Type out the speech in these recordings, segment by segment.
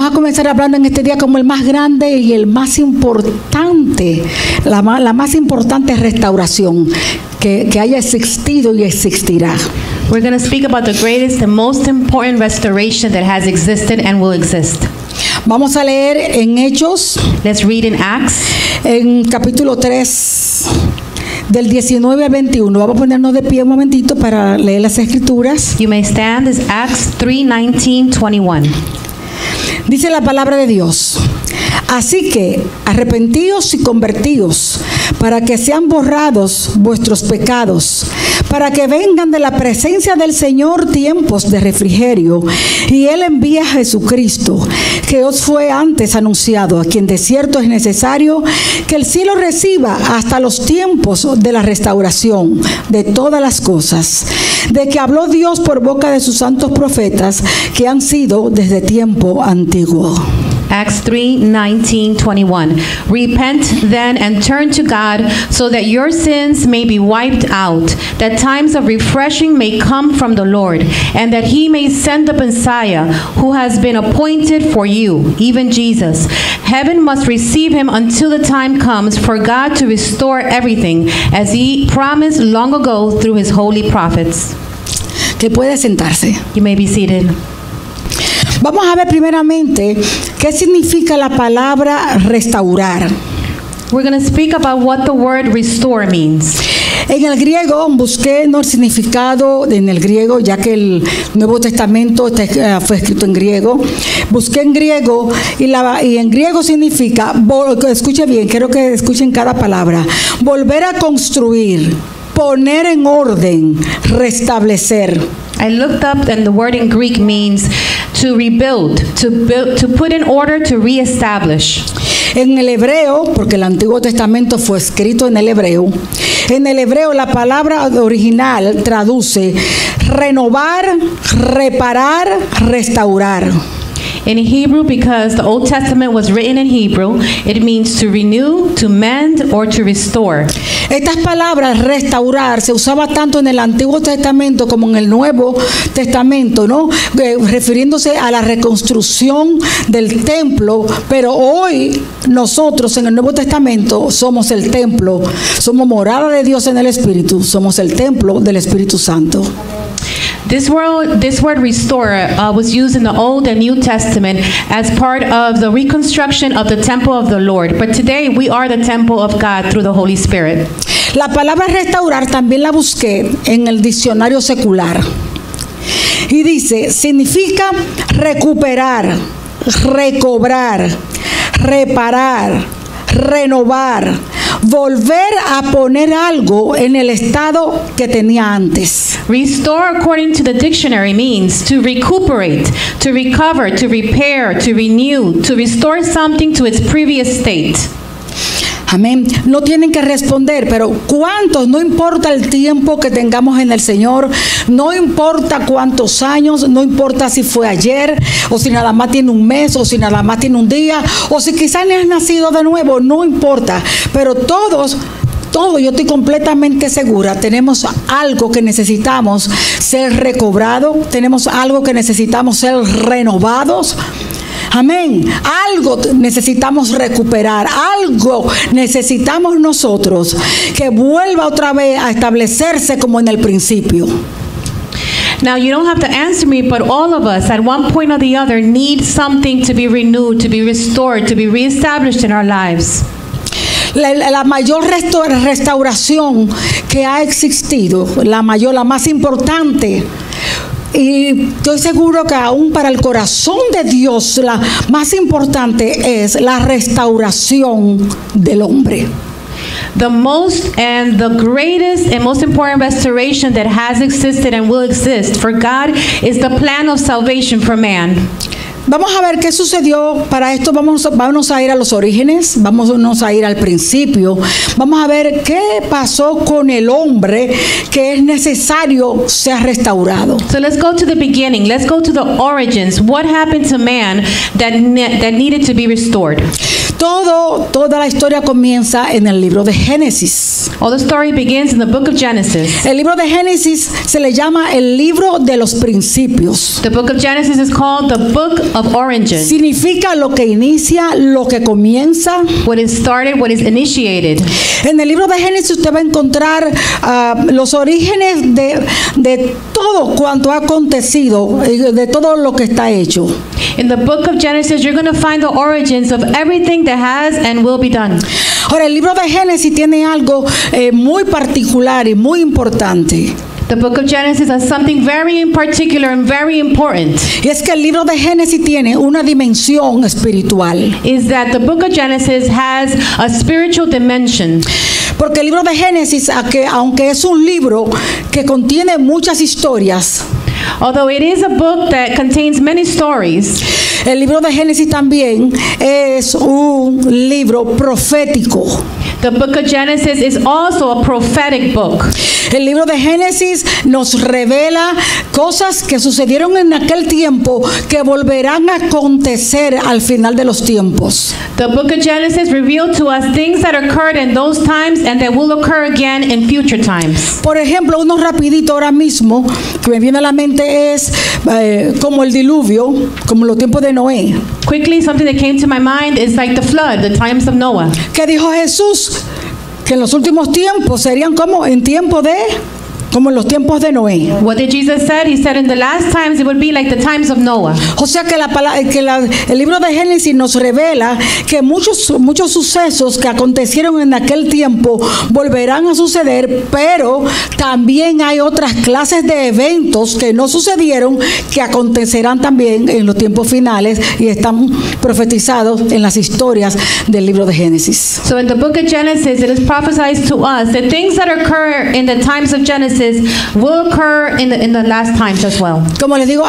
Vamos a comenzar hablando en este día como el más grande y el más importante, la más importante restauración que haya existido y existirá. We're going to speak about the greatest and most important restoration that has existed and will exist. Vamos a leer en Hechos, Let's read in Acts, en capítulo 3, del 19 al 21. Vamos a ponernos de pie un momentito para leer las escrituras. you may stand. It's Acts 3:19-21. Dice la palabra de Dios: así que arrepentíos y convertíos, para que sean borrados vuestros pecados, para que vengan de la presencia del Señor tiempos de refrigerio, y Él envía a Jesucristo, que os fue antes anunciado, a quien de cierto es necesario que el cielo reciba hasta los tiempos de la restauración de todas las cosas, de que habló Dios por boca de sus santos profetas, que han sido desde tiempo antiguo. Acts 3:19-21. Repent then and turn to God, so that your sins may be wiped out, that times of refreshing may come from the Lord, and that he may send the Messiah, who has been appointed for you, even Jesus. Heaven must receive him until the time comes for God to restore everything, as he promised long ago through his holy prophets. Que puede sentarse. You may be seated. Vamos a ver primeramente qué significa la palabra restaurar. We're going to speak about what the word restore means. En el griego busqué el significado en el griego, ya que el Nuevo Testamento fue escrito en griego. Busqué en griego y en griego significa, escuche bien, quiero que escuchen cada palabra: volver a construir, poner en orden, restablecer. I looked up, and the word in Greek means to rebuild, to put in order, to reestablish. En el hebreo, porque el Antiguo Testamento fue escrito en el hebreo la palabra original traduce renovar, reparar, restaurar. In Hebrew, because the Old Testament was written in Hebrew, it means to renew, to mend, or to restore. Estas palabras restaurar se usaba tanto en el Antiguo Testamento como en el Nuevo Testamento, ¿no? Refiriéndose a la reconstrucción del templo, pero hoy nosotros en el Nuevo Testamento somos el templo, somos morada de Dios en el Espíritu, somos el templo del Espíritu Santo. This word restore was used in the Old and New Testament as part of the reconstruction of the temple of the Lord. But today we are the temple of God through the Holy Spirit. La palabra restaurar también la busqué en el diccionario secular. Y dice, significa recuperar, recobrar, reparar, renovar, volver a poner algo en el estado que tenía antes. Restore, according to the dictionary, means to recuperate, to recover, to repair, to renew, to restore something to its previous state. Amén. No tienen que responder, pero ¿cuántos? No importa el tiempo que tengamos en el Señor, no importa cuántos años, no importa si fue ayer, o si nada más tiene un mes, o si nada más tiene un día, o si quizás no has nacido de nuevo, no importa. Pero todos, yo estoy completamente segura, tenemos algo que necesitamos ser recobrado, tenemos algo que necesitamos ser renovados. Amén. Algo necesitamos recuperar, algo necesitamos nosotros que vuelva otra vez a establecerse como en el principio. Now, you don't have to answer me, but all of us at one point or the other need something to be renewed, to be restored, to be reestablished in our lives. La mayor restauración que ha existido, la más importante, y estoy seguro que aún para el corazón de Dios la más importante es la restauración del hombre. The most and the greatest and most important restoration that has existed and will exist for God is the plan of salvation for man. Vamos a ver qué sucedió. Para esto vamos a ir a los orígenes, vamos a ir al principio, vamos a ver qué pasó con el hombre que es necesario ser restaurado. So let's go to the beginning. Let's go to the origins. What happened to man that needed to be restored? Toda la historia comienza en el libro de Génesis. All the story begins in the book of Genesis. El libro de Génesis se le llama el libro de los principios. The book of Genesis is called the book of origin. Significa lo que inicia, lo que comienza. What is started, what is initiated. En el libro de Génesis usted va a encontrar los orígenes de todo cuanto ha acontecido, de todo lo que está hecho. In the book of Genesis, you're going to find the origins of everything that has and will be done. Ahora, el libro de Génesis tiene algo muy particular y muy importante. The book of Genesis has something very in particular and very important. Y es que el libro de Génesis tiene una dimensión espiritual. Is that the book of Genesis has a spiritual dimension. Porque el libro de Génesis, aunque es un libro que contiene muchas historias, although it is a book that contains many stories, el libro de Génesis también es un libro profético. The book of Genesis is also a prophetic book. El libro de Génesis nos revela cosas que sucedieron en aquel tiempo que volverán a acontecer al final de los tiempos. The book of Genesis revealed to us things that occurred in those times and that will occur again in future times. Por ejemplo, uno rapidito ahora mismo que me viene a la mente es como el diluvio, como los tiempos de Noé. Quickly, something that came to my mind is like the flood, the times of Noah. ¿Qué dijo Jesús? Que en los últimos tiempos serían como en los tiempos de Noé. What did Jesus say? He said in the last times it would be like the times of Noah. O sea que el libro de Génesis nos revela que muchos sucesos que acontecieron en aquel tiempo volverán a suceder, pero también hay otras clases de eventos que no sucedieron que acontecerán también en los tiempos finales y están profetizados en las historias del libro de Génesis. So in the book of Genesis it is prophesied to us that things that occur in the times of Genesis will occur in the last times as well. Como les digo,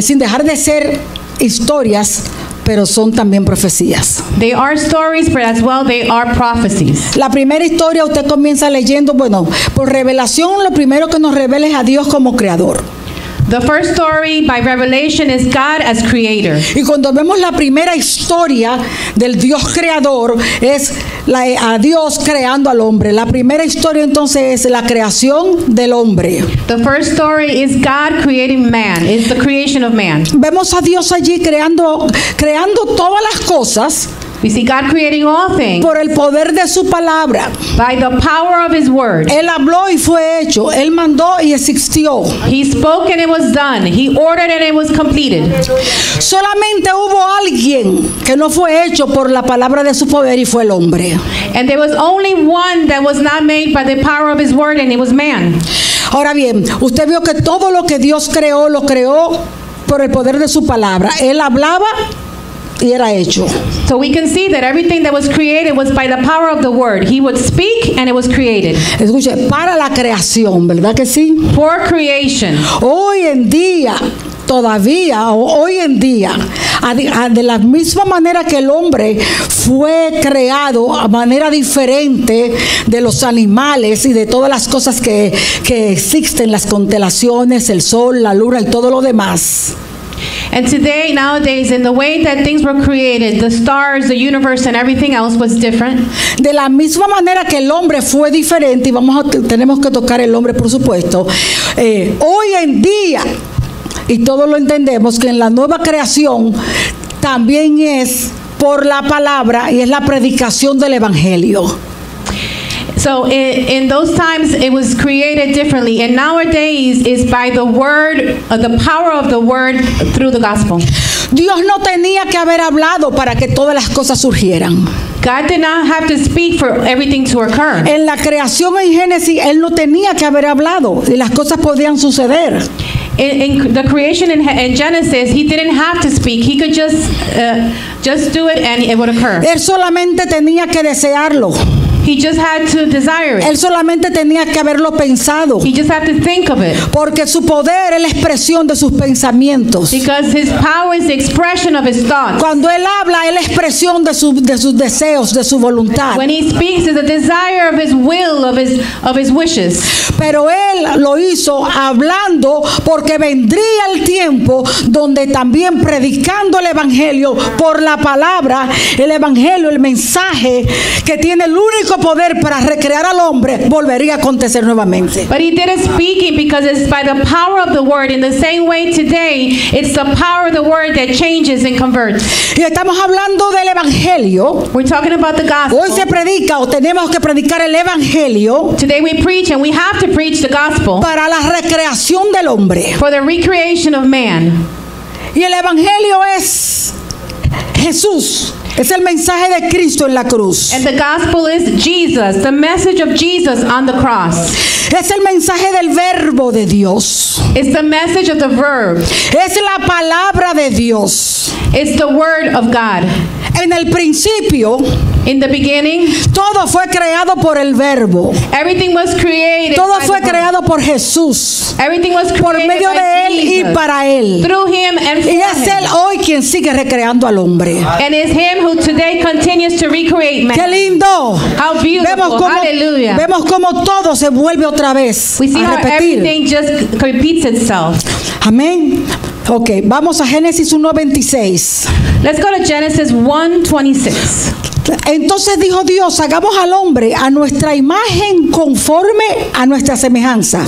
sin dejar de ser historias, pero son también profecías. They are stories, but as well they are prophecies. La primera historia usted comienza leyendo, por revelación, lo primero que nos revela es a Dios como creador. The first story by revelation is God as creator. Y cuando vemos la primera historia del Dios creador es a Dios creando al hombre. La primera historia entonces es la creación del hombre. The first story is God creating man. It's the creation of man. Vemos a Dios allí creando todas las cosas. We see God creating all things por el poder de su palabra. By the power of his word. Él habló y fue hecho. Él mandó y existió. He spoke and it was done. He ordered and it was completed. Solamente hubo alguien que no fue hecho por la palabra de su poder y fue el hombre. And there was only one that was not made by the power of his word, and it was man. Ahora bien, usted vio que todo lo que Dios creó, lo creó por el poder de su palabra. Él hablaba y era hecho. So we can see that everything that was created was by the power of the word. He would speak and it was created. Escuche, para la creación, ¿verdad que sí? For creation. Hoy en día, de la misma manera que el hombre fue creado a manera diferente de los animales y de todas las cosas que existen, las constelaciones, el sol, la luna y todo lo demás. And nowadays, in the way that things were created, the stars, the universe, and everything else was different. De la misma manera que el hombre fue diferente, y tenemos que tocar el hombre, por supuesto. Hoy en día, y todos lo entendemos, que en la nueva creación también es por la palabra y es la predicación del evangelio. So in those times it was created differently, and nowadays it's by the word, the power of the word through the gospel. Dios no tenía que haber hablado para que todas las cosas surgieran. God did not have to speak for everything to occur. En la creación en Génesis él no tenía que haber hablado y las cosas podían suceder. In the creation in Genesis, he didn't have to speak. He could just do it and it would occur. Él solamente tenía que desearlo. He just had to desire Él it. solamente tenía que haberlo pensado. He just had to think of it. Porque su poder es la expresión de sus pensamientos. Because his power is the expression of his thoughts. Cuando Él habla, es la expresión de sus deseos, de su voluntad. When he speaks, is the desire of his will, of his wishes. Pero Él lo hizo hablando porque vendría el tiempo donde también predicando el Evangelio por la palabra, el Evangelio, el mensaje que tiene el único poder para recrear al hombre, volvería a acontecer nuevamente. But he did it speaking because it's by the power of the word. In the same way today, it's the power of the word that changes and converts. Y estamos hablando del Evangelio. We're talking about the Hoy se gospel. predica o tenemos que predicar el Evangelio Today we preach, and we have to preach the gospel para la recreación del hombre. for the recreation of man. Y el Evangelio es Jesús. Es el mensaje de Cristo en la cruz. And the gospel is Jesus, the message of Jesus on the cross. Es el mensaje del verbo de Dios. It's the message of the verb. Es la palabra de Dios. It's the word of God. En el principio, In the beginning, todo fue creado por el verbo. everything was created. Todo by fue the word. creado por Jesús. Everything was Por created medio by de Él y Jesus, para Él. through him and for Y es Él him. hoy quien sigue recreando al hombre. And it's him who today continues to recreate ¡Qué man. lindo! How beautiful. Hallelujah. Vemos cómo todo se vuelve otra vez We see a how repetir. everything just repeats itself. Amén. Ok, vamos a Génesis 1:26. Let's go to Genesis 1:26. Entonces dijo Dios, hagamos al hombre a nuestra imagen conforme a nuestra semejanza.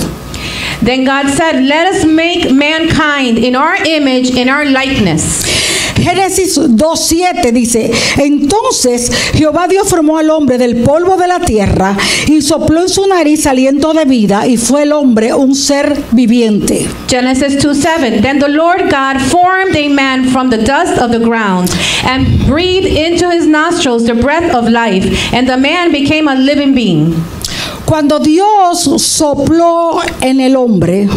Then God said, let us make mankind in our image, in our likeness. Génesis 2:7 dice, entonces Jehová Dios formó al hombre del polvo de la tierra y sopló en su nariz aliento de vida y fue el hombre un ser viviente. Genesis 2:7. Then the Lord God formed a man from the dust of the ground and breathed into his nostrils the breath of life, and the man became a living being. Cuando Dios sopló en el hombre,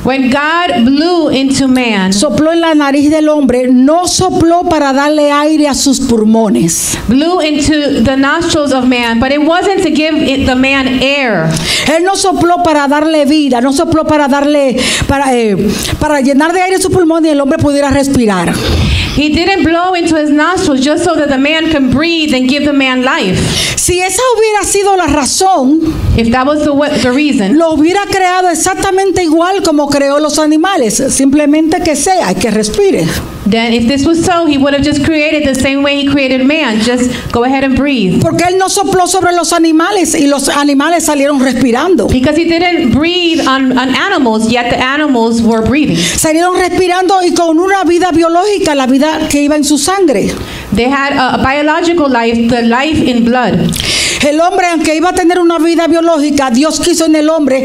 When God blew into man, sopló en la nariz del hombre, no sopló para darle aire a sus pulmones. blew into the nostrils of man, but it wasn't to give the man air. Él no sopló para darle vida, no sopló para darle, para llenar de aire su pulmón y el hombre pudiera respirar. He didn't blow into his nostrils just so that the man can breathe and give the man life. Si esa hubiera sido la razón, If that was the reason, lo hubiera creado exactamente igual como creó los animales, simplemente que sea, que respire. then if this was so, he would have just created the same way he created man. Just go ahead and breathe. Porque él no sopló sobre los animales y los animales salieron respirando. Because he didn't breathe on animals, yet the animals were breathing. Salieron respirando y con una vida biológica, la vida que iba en su sangre. They had a biological life, the life in blood. El hombre, aunque iba a tener una vida biológica, Dios quiso en el hombre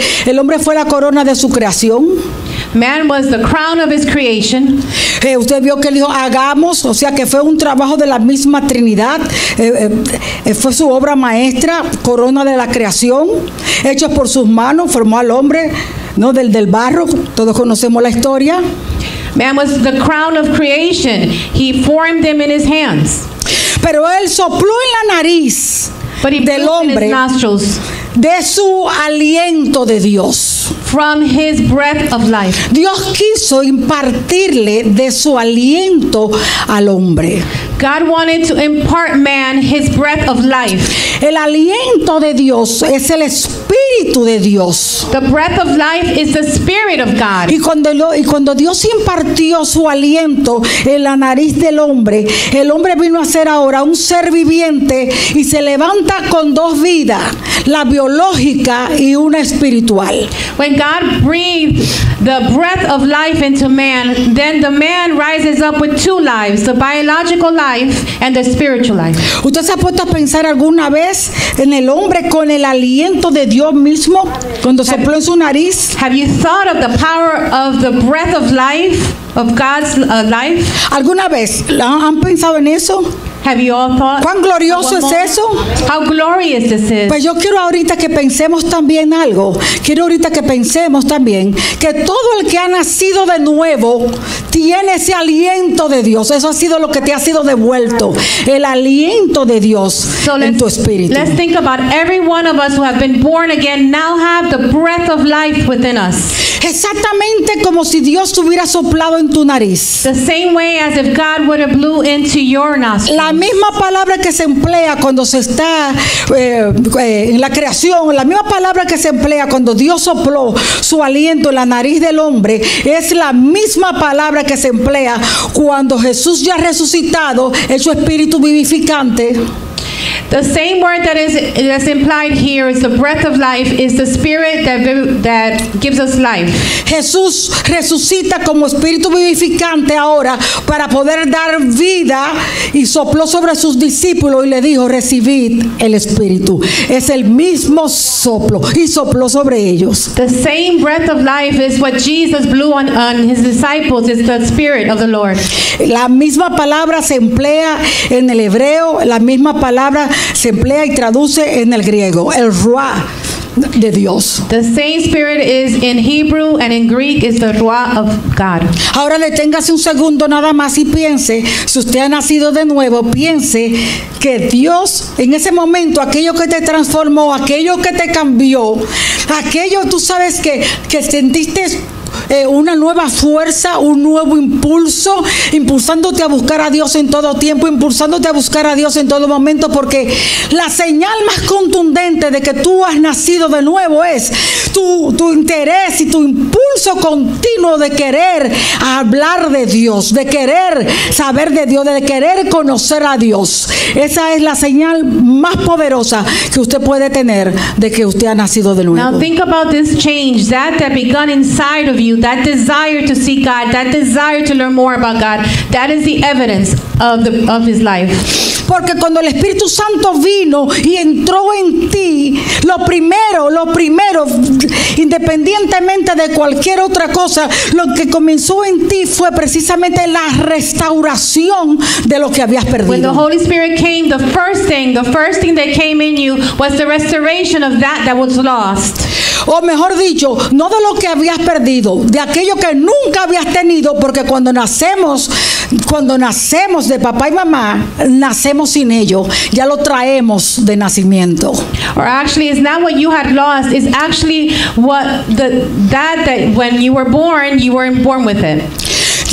fue la corona de su creación. Man was the crown of his creation. Usted vio que él dijo, hagamos, o sea que fue un trabajo de la misma Trinidad, fue su obra maestra, corona de la creación, hecho por sus manos, formó al hombre, ¿no? del barro, todos conocemos la historia. Man was the crown of creation. He formed them in his hands. Pero él sopló en la nariz But he del blew in his hombre nostrils de su aliento de Dios. from his breath of life. Dios quiso impartirle de su aliento al hombre. God wanted to impart man his breath of life. El aliento de Dios es el Espíritu de Dios. The breath of life is the Spirit of God. Y cuando Dios impartió su aliento en la nariz del hombre, el hombre vino a ser ahora un ser viviente y se levanta con dos vidas, la biológica y una espiritual. When God breathed the breath of life into man, then the man rises up with two lives, the biological life and the spiritual life. ¿Usted se ha puesto a pensar alguna vez en el hombre con el aliento de Dios mismo cuando sopló en su nariz? Have you thought of the power of the breath of life, of God's life? ¿Alguna vez han pensado en eso? Have you all thought? ¿Cuán glorioso es eso? How glorious this is. Pues yo quiero ahorita que pensemos también algo. Quiero ahorita que pensemos también que todo el que ha nacido de nuevo tiene ese aliento de Dios. Eso ha sido lo que te ha sido devuelto, el aliento de Dios en tu espíritu. Let's think about every one of us who have been born again now have the breath of life within us. Exactamente como si Dios te hubiera soplado en tu nariz. The same way as if God would have blew into your nostrils. La misma palabra que se emplea cuando se está en la creación, la misma palabra que se emplea cuando Dios sopló su aliento en la nariz del hombre, es la misma palabra que se emplea cuando Jesús ya resucitado, hecho espíritu vivificante. The same word that's implied here is the breath of life, is the spirit that gives us life. Jesús resucita como espíritu vivificante ahora para poder dar vida, y sopló sobre sus discípulos y le dijo: recibid el espíritu. Es el mismo soplo, y sopló sobre ellos. The same breath of life is what Jesus blew on his disciples, is the spirit of the Lord. La misma palabra se emplea en el hebreo, la misma palabra se emplea y traduce en el griego, el ruah de Dios. The same spirit is in Hebrew, and in Greek is the ruah of God. Ahora deténgase un segundo nada más y piense, si usted ha nacido de nuevo, piense que Dios en ese momento, aquello que te transformó, aquello que te cambió, aquello, tú sabes que sentiste una nueva fuerza, un nuevo impulso, impulsándote a buscar a Dios en todo tiempo, impulsándote a buscar a Dios en todo momento, porque la señal más contundente de que tú has nacido de nuevo es tu interés y tu impulso continuo de querer hablar de Dios, de querer saber de Dios, de querer conocer a Dios. Esa es la señal más poderosa que usted puede tener de que usted ha nacido de nuevo. Now think about this change that begun inside of you, that desire to see God, that desire to learn more about God. That is the evidence of his life. Porque cuando el Espíritu Santo vino y entró en ti, lo primero, independientemente de cualquier otra cosa, lo que comenzó en ti fue precisamente la restauración de lo que habías perdido. When the Holy Spirit came, the first thing that came in you was the restoration of that was lost. O mejor dicho, no de lo que habías perdido, de aquello que nunca habías tenido, porque cuando nacemos de papá y mamá, nacemos sin ello, ya lo traemos de nacimiento. Or actually, it's not what you had lost, it's actually that when you were born with it.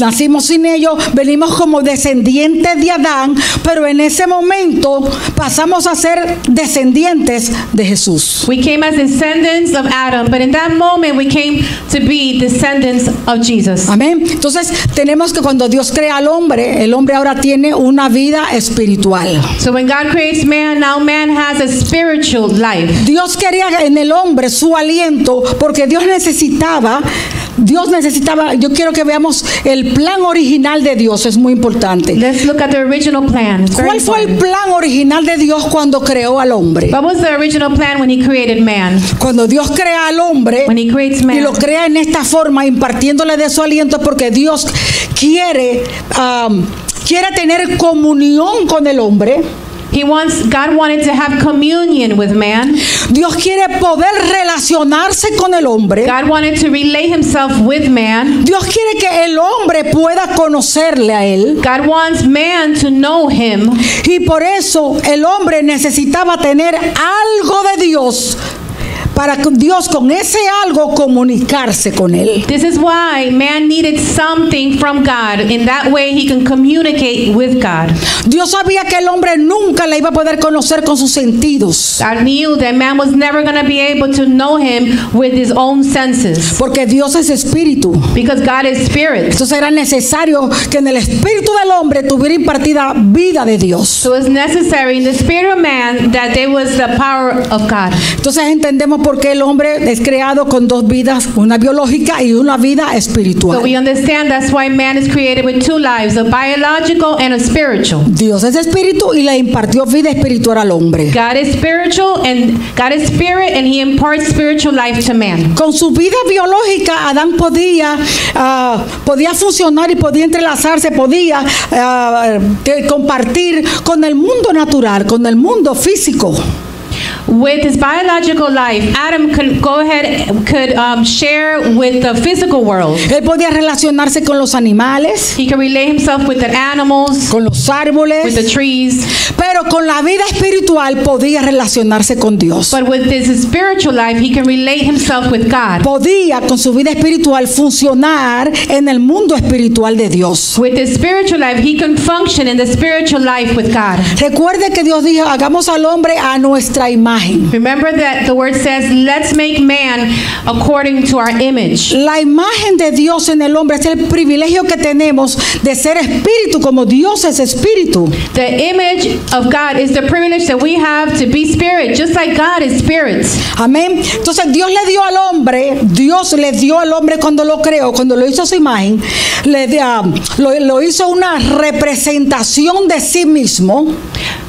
Nacimos sin ello, venimos como descendientes de Adán, pero en ese momento pasamos a ser descendientes de Jesús. We came as descendants of Adam, but in that moment we came to be descendants of Jesus. Amén. Entonces tenemos que, cuando Dios crea al hombre, el hombre ahora tiene una vida espiritual. So when God creates man, now man has a spiritual life. Dios quería en el hombre su aliento, porque Dios necesitaba, yo quiero que veamos el plan original de Dios, es muy importante. Let's look at the original plan. ¿Cuál fue el plan original de Dios cuando creó al hombre? What was the original plan when he created man? Cuando Dios crea al hombre, when he creates man, y lo crea en esta forma, impartiéndole de su aliento, porque Dios quiere tener comunión con el hombre. God wanted to have communion with man. Dios quiere poder relacionarse con el hombre. God wanted to relate himself with man. Dios quiere que el hombre pueda conocerle a él. God wants man to know him. Y por eso el hombre necesitaba tener algo de Dios, para que Dios, con ese algo, comunicarse con él. This is why man needed something from God. In that way he can communicate with God. Dios sabía que el hombre nunca le iba a poder conocer con sus sentidos. God knew that man was never going to be able to know him with his own senses. Porque Dios es espíritu. Because God is spirit. Entonces era necesario que en el espíritu del hombre tuviera impartida vida de Dios. So it's necessary in the spirit of man that there was the power of God. Entonces entendemos por qué el hombre es creado con dos vidas, una biológica y una vida espiritual. So we understand that's why man is created with two lives, a biological and a spiritual. Dios es espíritu y le impartió vida espiritual al hombre. God is spiritual and God is spirit, and he imparts spiritual life to man. Con su vida biológica, Adán podía funcionar y podía entrelazarse, podía compartir con el mundo natural, con el mundo físico. With his biological life, Adam could share with the physical world. Él podía relacionarse con los animales, He could relate himself with the animals, con los with the árboles, trees. pero con la vida espiritual podía relacionarse con Dios. But with his spiritual life, he can relate himself with God. Podía con su vida espiritual funcionar en el mundo espiritual de Dios. With his spiritual life, he can function in the spiritual life with God. Recuerde que Dios dijo, hagamos al hombre a nuestra imagen. Remember that the word says, let's make man according to our image. La imagen de Dios en el hombre es el privilegio que tenemos de ser espíritu como Dios es espíritu. The image of God is the privilege that we have to be spirit, just like God is spirit. Amén. Entonces Dios le dio al hombre cuando lo creó, cuando lo hizo a su imagen, lo hizo una representación de sí mismo.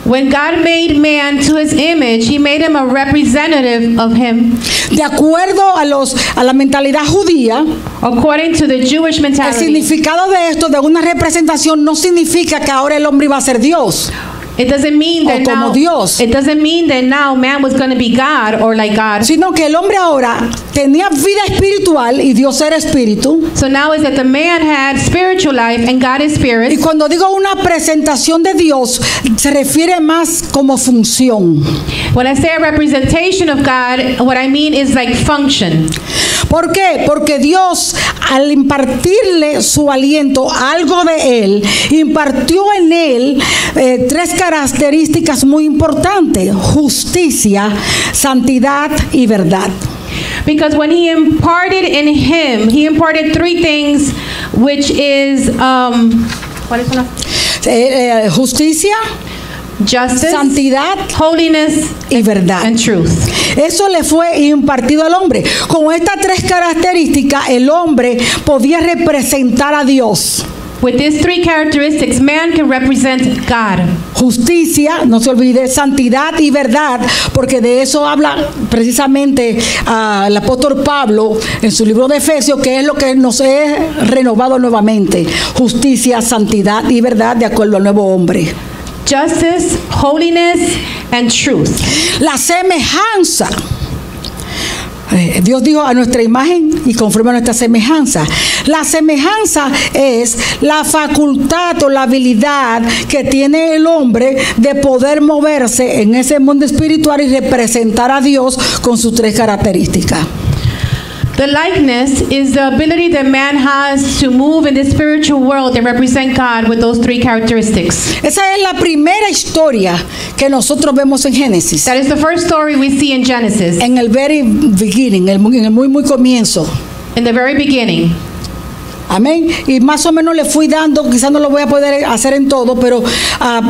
When God made man to his image, he made him a representative of him. De acuerdo a la mentalidad judía, According to the Jewish el mentality, significado de esto, de una representación, no significa que ahora el hombre iba a ser Dios. it doesn't mean that O como now Dios. it doesn't mean that now man was going to be God or like God. Sino que el hombre ahora tenía vida espiritual y Dios era espíritu. So now is that the man had spiritual life and God is Y spirit. cuando digo una presentación de Dios, se refiere más como función. When I say a representation of God, what I mean is like function. ¿Por qué? Porque Dios, al impartirle su aliento, algo de Él, impartió en Él tres características muy importantes: justicia, santidad y verdad. Because when he imparted in him, he imparted three things, which is what is it? Justicia, Justice, santidad holiness, y verdad. and truth. Eso le fue impartido al hombre. Con estas tres características, el hombre podía representar a Dios. With these three characteristics, man can represent God. Justicia, no se olvide, santidad y verdad, porque de eso habla precisamente el apóstol Pablo en su libro de Efesios, que es lo que nos es renovado nuevamente: justicia, santidad y verdad de acuerdo al nuevo hombre. Justice, holiness, and truth. La semejanza. Dios dijo a nuestra imagen y conforme a nuestra semejanza. La semejanza es la facultad o la habilidad que tiene el hombre de poder moverse en ese mundo espiritual y representar a Dios con sus tres características. The likeness is the ability that man has to move in the spiritual world and represent God with those three characteristics. Esa es la primera historia que nosotros vemos en Génesis. That is the first story we see in Genesis, En el very beginning, en el muy comienzo. in the very beginning. Amén. Y más o menos le fui dando, quizás no lo voy a poder hacer en todo, pero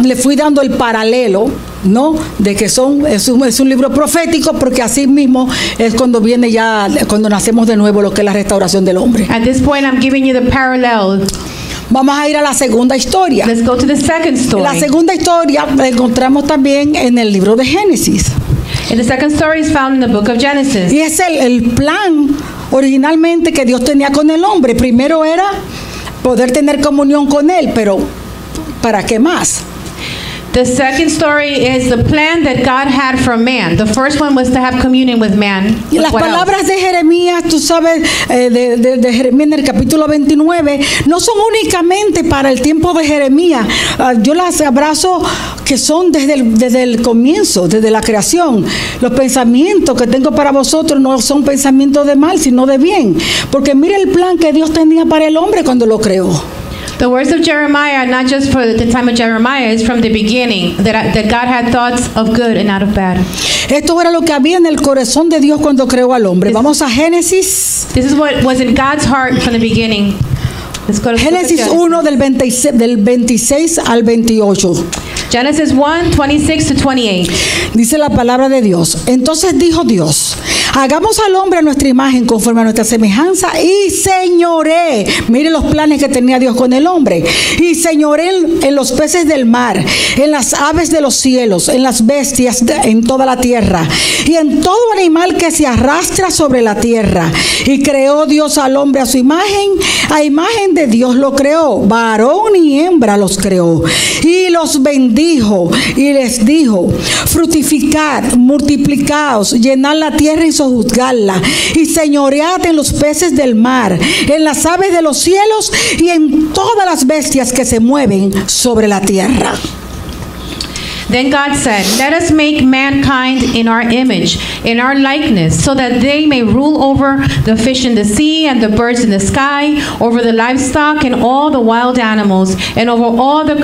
le fui dando el paralelo, ¿no? De que es un libro profético, porque así mismo es cuando viene ya, cuando nacemos de nuevo, lo que es la restauración del hombre. At this point, I'm giving you the parallel. Vamos a ir a la segunda historia. Let's go to the second story. La segunda historia la encontramos también en el libro de Génesis. And the second story is found in the book of Genesis. Y es el plan originalmente que Dios tenía con el hombre. Primero era poder tener comunión con Él, pero ¿para qué más? The second story is the plan that God had for man. The first one was to have communion with man. Y las What else? palabras de Jeremías, tú sabes, de Jeremías en el capítulo 29, no son únicamente para el tiempo de Jeremías. Yo las abrazo que son desde el comienzo, desde la creación. Los pensamientos que tengo para vosotros no son pensamientos de mal, sino de bien. Porque mire el plan que Dios tenía para el hombre cuando lo creó. The words of Jeremiah are not just for the time of Jeremiah, it's from the beginning, that God had thoughts of good and not of bad. Esto era lo que había en el corazón de Dios cuando creó al hombre. Vamos a Génesis. This is what was in God's heart from the beginning. Let's go to Génesis 1 del 26 al 28. Genesis 1, 26 to 28. Dice la palabra de Dios. Entonces dijo Dios: hagamos al hombre a nuestra imagen conforme a nuestra semejanza y señoré. Miren los planes que tenía Dios con el hombre. Y señoré en los peces del mar, en las aves de los cielos, en las bestias, en toda la tierra y en todo animal que se arrastra sobre la tierra. Y creó Dios al hombre a su imagen, a imagen de Dios lo creó, varón y hembra los creó. Y los bendijo y les dijo: fructificad, multiplicaos, llenad la tierra y sojuzgadla, y señoread en los peces del mar, en las aves de los cielos y en todas las bestias que se mueven sobre la tierra. Then God said, "Let us make mankind in our image, in our likeness, so that they may rule over the fish in the sea and the birds in the sky, over the livestock and all the wild animals, and over all the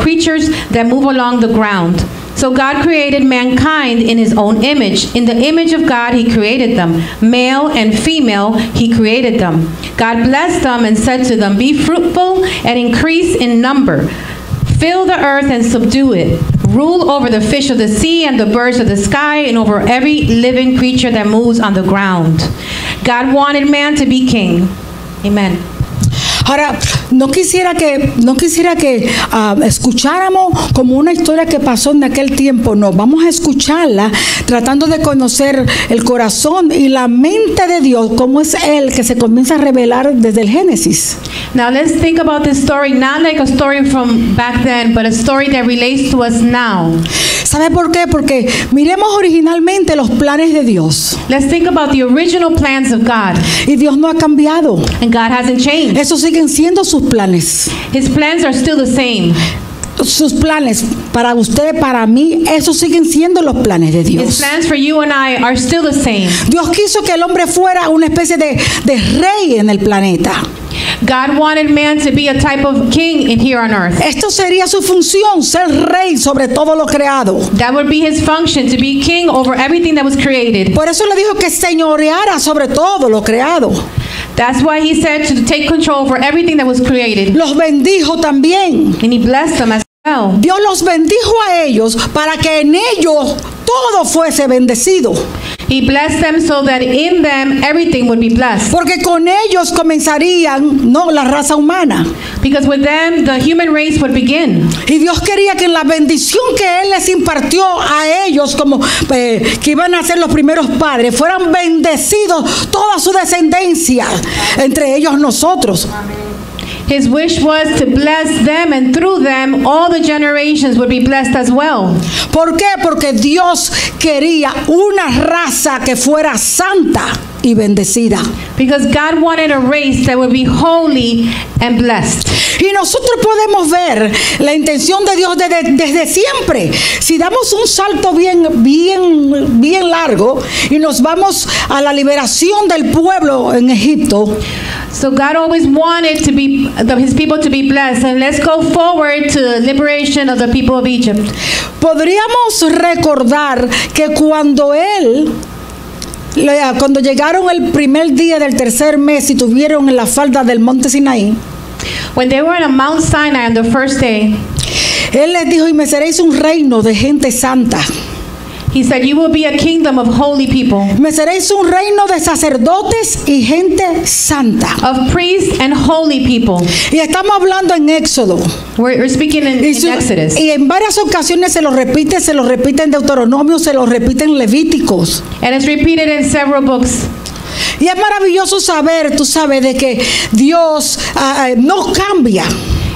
creatures that move along the ground." So God created mankind in his own image. In the image of God he created them. Male and female he created them. God blessed them and said to them, "Be fruitful and increase in number. Fill the earth and subdue it. Rule over the fish of the sea and the birds of the sky and over every living creature that moves on the ground." God wanted man to be king. Amen. Ahora, no quisiera que escucháramos como una historia que pasó en aquel tiempo. No, vamos a escucharla tratando de conocer el corazón y la mente de Dios, cómo es Él que se comienza a revelar desde el Génesis. Now let's think about this story, not like a story from back then, but a story that relates to us now. ¿Sabe por qué? Porque miremos originalmente los planes de Dios. Let's think about the original plans of God. Y Dios no ha cambiado. And God hasn't changed. Esos siguen siendo sus planes. His plans are still the same. Sus planes para usted, para mí, esos siguen siendo los planes de Dios. His plans for you and I are still the same. Dios quiso que el hombre fuera una especie de rey en el planeta. God wanted man to be a type of king in here on earth. Esto sería su función, ser rey sobre todo lo creado. That would be his function, to be king over everything that was created. Por eso le dijo que señoreara sobre todo lo creado. That's why he said to take control over everything that was created. Los bendijo también. And he blessed them as well. Dios los bendijo a ellos para que en ellos todo fuese bendecido. He blessed them so that in them everything would be blessed. Porque con ellos comenzarían, no, la raza humana. Because with them the human race would begin. Y Dios quería que en la bendición que Él les impartió a ellos, como que iban a ser los primeros padres, fueran bendecidos toda su descendencia, entre ellos nosotros. His wish was to bless them, and through them all the generations would be blessed as well. ¿Por qué? Porque Dios quería una raza que fuera santa y bendecida. Because God wanted a race that would be holy and blessed. Y nosotros podemos ver la intención de Dios desde siempre. Si damos un salto bien largo y nos vamos a la liberación del pueblo en Egipto. So God always wanted his people to be blessed. And let's go forward to the liberation of the people of Egypt. Podríamos recordar que cuando llegaron el primer día del tercer mes y tuvieron en la falda del monte Sinaí, when they were on Mount Sinai on the first day, Él les dijo: y me seréis un reino de gente santa. He said, "You will be a kingdom of holy people." Me seréis un reino de sacerdotes y gente santa. Of priests and holy people. Y estamos hablando en Éxodo. We're speaking in Exodus. Y en varias ocasiones se lo repite en Deuteronomio, se lo repite en Levíticos. And it's repeated in several books. Y es maravilloso saber, tú sabes, de que Dios no cambia.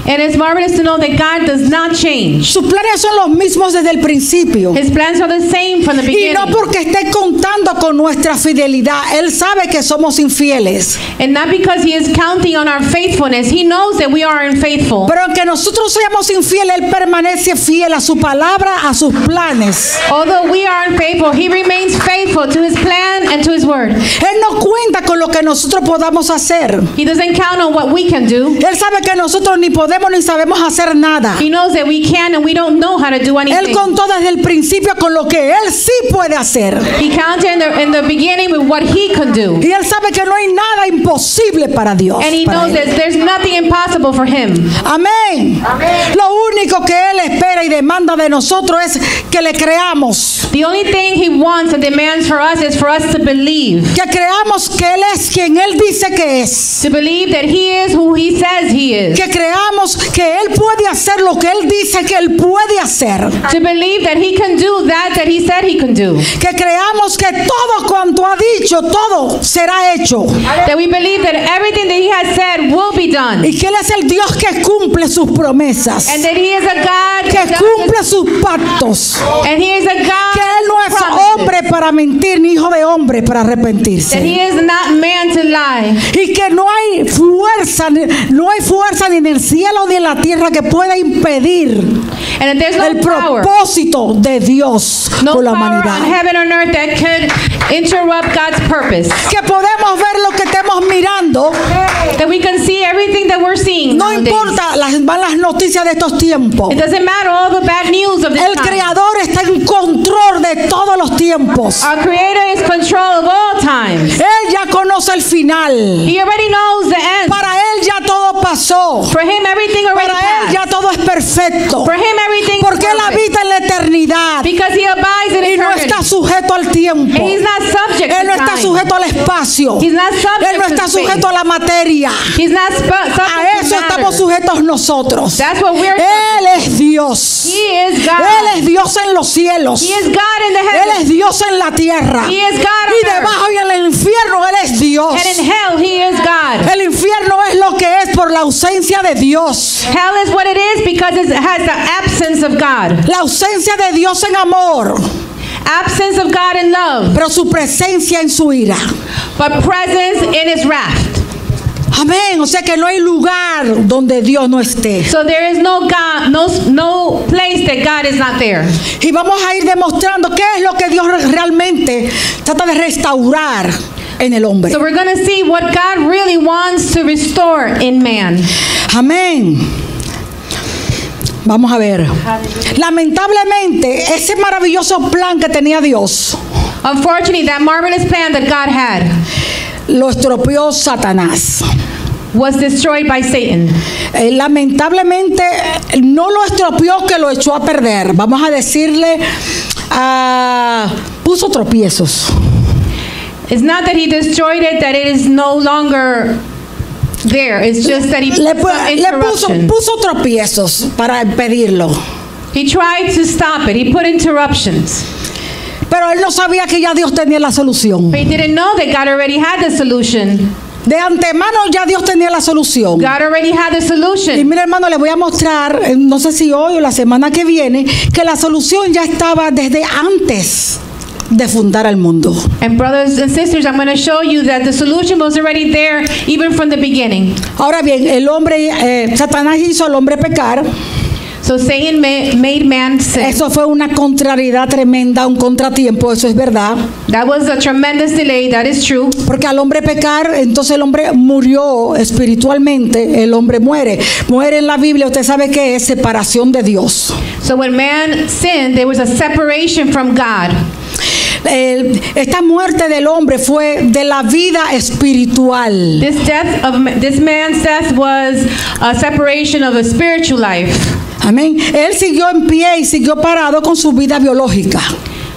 And it's marvelous to know that God does not change. Sus planes son los mismos desde el principio. His plans are the same from the beginning. Y no porque esté contando con nuestra fidelidad. Él sabe que somos infieles. And not because he is counting on our faithfulness. He knows that we are unfaithful. Pero aunque nosotros seamos infieles, Él permanece fiel a su palabra, a sus planes. Although we are unfaithful, he remains faithful to his plan and to his word. Él no cuenta con lo que nosotros podamos hacer. He doesn't count on what we can do. Él sabe que nosotros ni podemos ni sabemos hacer nada. He knows that we can and we don't know how to do Él anything. contó desde el principio con lo que Él sí puede hacer. He counted in the beginning with what he can do. Y Él sabe que no hay nada imposible para Dios. And he para knows él. that there's nothing impossible for him. Amén. Lo único que Él espera y demanda de nosotros es que le creamos. The only thing he wants and demands for us is for us to believe. Que creamos que Él es quien Él dice que es. To believe that he is who he says he is. Que creamos que Él puede hacer lo que Él dice que Él puede hacer. To believe that he can do that he said he can do. Que creamos que todo cuanto ha dicho, todo será hecho. That we believe that everything that he has said will be done. Y que Él es el Dios que cumple sus promesas. And that he is a God Que that does cumple sus pactos. and he is a God Que Él no es promises. hombre para mentir, ni hijo de hombre para That arrepentirse. he is not man to lie. Y que no hay fuerza ni en el cielo ni en la tierra que pueda impedir And that there's no el power. propósito de Dios No con la power on humanidad. heaven or earth that could interrupt God's purpose. Que podemos ver lo que estemos mirando. That we can see everything that we're seeing No nowadays. importa las malas noticias de estos tiempos. It doesn't matter all the bad news of this El time. Creador está en control de todos los tiempos. Our Creator is control of all times. Él ya conoce el final. He already knows the end. Para Él ya todo pasó. For him, everything already Para Él passed. ya todo es perfecto. For him, everything Porque is Él perfect. habita en la eternidad. Because he abides in Y no eternity. está sujeto al tiempo. And he's not subject Él no to está time. sujeto al espacio. He's not subject Él no está to space. sujeto a la materia. He's not subject A eso to estamos matter. sujetos nosotros. That's what we're Él es Dios. He is God. Él es Dios en los cielos. He is God in the Él heavens. es Dios en la tierra. He is God Y on earth. debajo y en el infierno Él es Dios. And in hell, he is God. El infierno es lo que es por la ausencia de Dios. Hell is what it is because it has the absence of God. La ausencia de Dios en amor, Absence of God in love, pero su presencia en su ira. but presence in his wrath. Amén. O sea que no hay lugar donde Dios no esté. So there is no God, no place that God is not there. Y vamos a ir demostrando qué es lo que Dios realmente trata de restaurar en el hombre. So we're going to see what God really wants to restore in man. Amén. Vamos a ver. Lamentablemente, ese maravilloso plan que tenía Dios Unfortunately, that marvelous plan that God had lo estropeó Satanás. was destroyed by Satan. Lamentablemente no lo estropeó, que lo echó a perder. Vamos a decirle, puso tropiezos. It's not that he destroyed it, that it is no longer there. It's just that he put Le some interruption. puso tropiezos para impedirlo. He tried to stop it. He put interruptions. Pero él no sabía que ya Dios tenía la solución. But he didn't know that God already had the solution. De antemano ya Dios tenía la solución. God already had the Y solution. mire, hermano, le voy a mostrar, no sé si hoy o la semana que viene, que la solución ya estaba desde antes de fundar el mundo. And brothers and sisters, I'm going to show you that the solution was already there even from the beginning. Ahora bien, el hombre, Satanás hizo al hombre pecar. So Satan made man sin. Eso fue una contrariedad tremenda, un contratiempo, eso es verdad. That was a tremendous delay. That is true. Porque al hombre pecar, entonces el hombre murió espiritualmente, el hombre muere. Muere en la Biblia, usted sabe que es separación de Dios. So when man sinned, there was a separation from God. Esta muerte del hombre fue de la vida espiritual. This man's death was a separation of a spiritual life. Amén. Él siguió en pie y siguió parado con su vida biológica.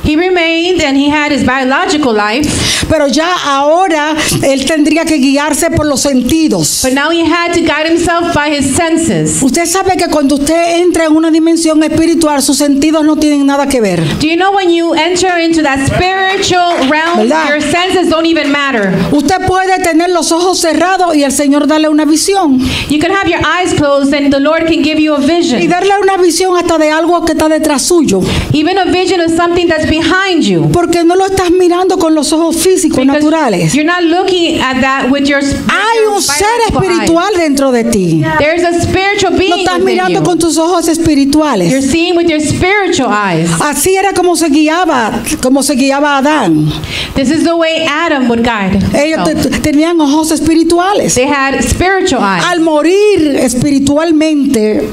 He remained and he had his biological life, Pero ya ahora él tendría que guiarse por los sentidos. but now he had to guide himself by his senses. Usted sabe que cuando usted entra en una dimensión espiritual, sus sentidos no tienen nada que ver. Do you know when you enter into that spiritual realm, ¿Verdad? your senses don't even matter? Usted puede tener los ojos cerrados y el Señor darle una visión. You can have your eyes closed and the Lord can give you a Y vision. darle una visión hasta de algo que está detrás suyo. Even a vision of something that's behind you. Porque no lo estás mirando con los ojos físicos, físicos Because naturales. you're not looking at that with your Hay un ser biological espiritual eyes. dentro de ti. There's a spiritual Lo being estás within mirando you. con tus ojos You're espirituales. seeing with your spiritual eyes. Así era como se guiaba Adán. This is the way Adam would guide Ellos himself. tenían ojos espirituales. They had spiritual eyes. Al morir espiritualmente,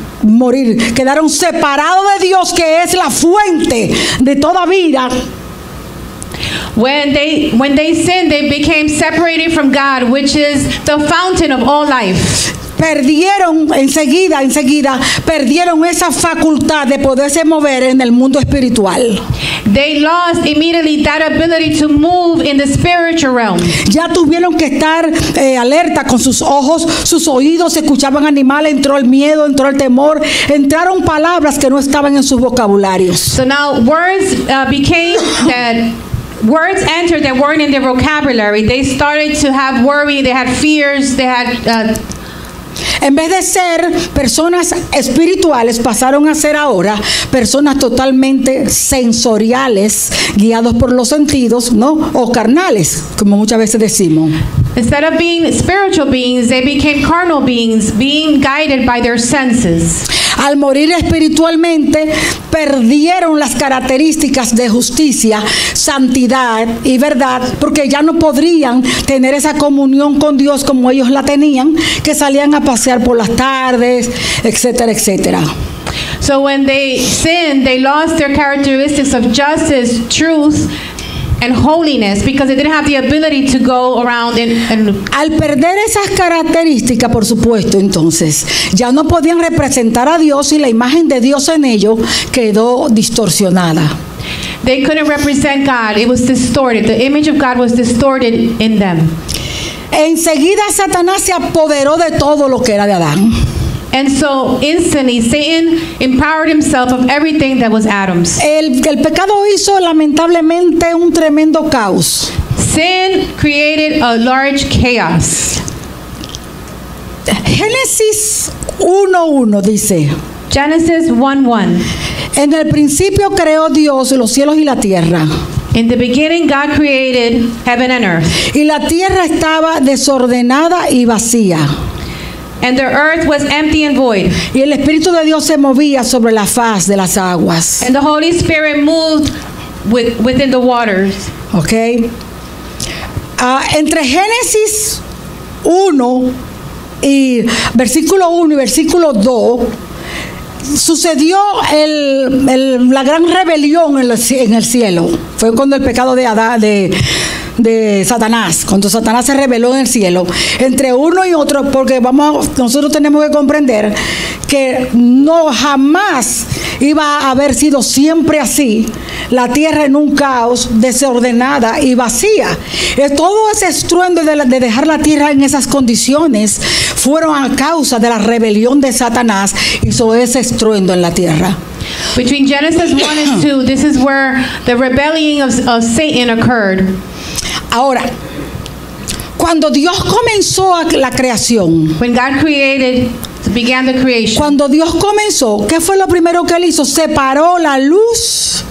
quedaron separados de Dios, que es la fuente de toda vida. When they sinned, they became separated from God, which is the fountain of all life. Perdieron enseguida, perdieron esa facultad de poderse mover en el mundo espiritual. They lost immediately that ability to move in the spiritual realm. Ya tuvieron que estar alerta con sus ojos, sus oídos, escuchaban animales, entró el miedo, entró el temor, entraron palabras que no estaban en sus vocabularios. So now words became that. Words entered that weren't in their vocabulary. They started to have worry. They had fears. They had. En vez de ser personas espirituales, pasaron a ser ahora personas totalmente sensoriales, guiados por los sentidos, ¿no? O carnales, como muchas veces decimos. Instead of being spiritual beings, they became carnal beings, being guided by their senses. Al morir espiritualmente, perdieron las características de justicia, santidad y verdad, porque ya no podrían tener esa comunión con Dios como ellos la tenían, que salían a pasear por las tardes, etcétera, etcétera. So when they sinned, they lost their characteristics of justice, truth, and holiness, because they didn't have the ability to go around and Al perder esas características, por supuesto, entonces, ya no podían representar a Dios y la imagen de Dios en ellos quedó distorsionada. they couldn't represent God. It was distorted. The image of God was distorted in them. Enseguida Satanás se apoderó de todo lo que era de Adán. And so instantly Satan empowered himself of everything that was Adam's. El pecado hizo lamentablemente un tremendo caos. Sin created a large chaos. Génesis 1:1 dice: Genesis 1:1. En el principio creó Dios los cielos y la tierra. In the beginning, God created heaven and earth. Y la tierra estaba desordenada y vacía. And the earth was empty and void. Y el Espíritu de Dios se movía sobre la faz de las aguas. And the Holy Spirit moved within the waters. ¿Ok? Entre Génesis 1 y versículo 1 y versículo 2 sucedió la gran rebelión en el cielo. Fue cuando el pecado de Adán, de Satanás, cuando Satanás se rebeló en el cielo, entre uno y otro, porque nosotros tenemos que comprender que no jamás iba a haber sido siempre así, la tierra en un caos, desordenada y vacía. Todo ese estruendo de dejar la tierra en esas condiciones fueron a causa de la rebelión de Satanás, hizo ese estruendo en la tierra. Between Genesis 1 and 2, this is where the rebellion of Satan occurred. Ahora, cuando Dios comenzó la creación, When God began the creation, cuando Dios comenzó, ¿qué fue lo primero que él hizo? Separó la luz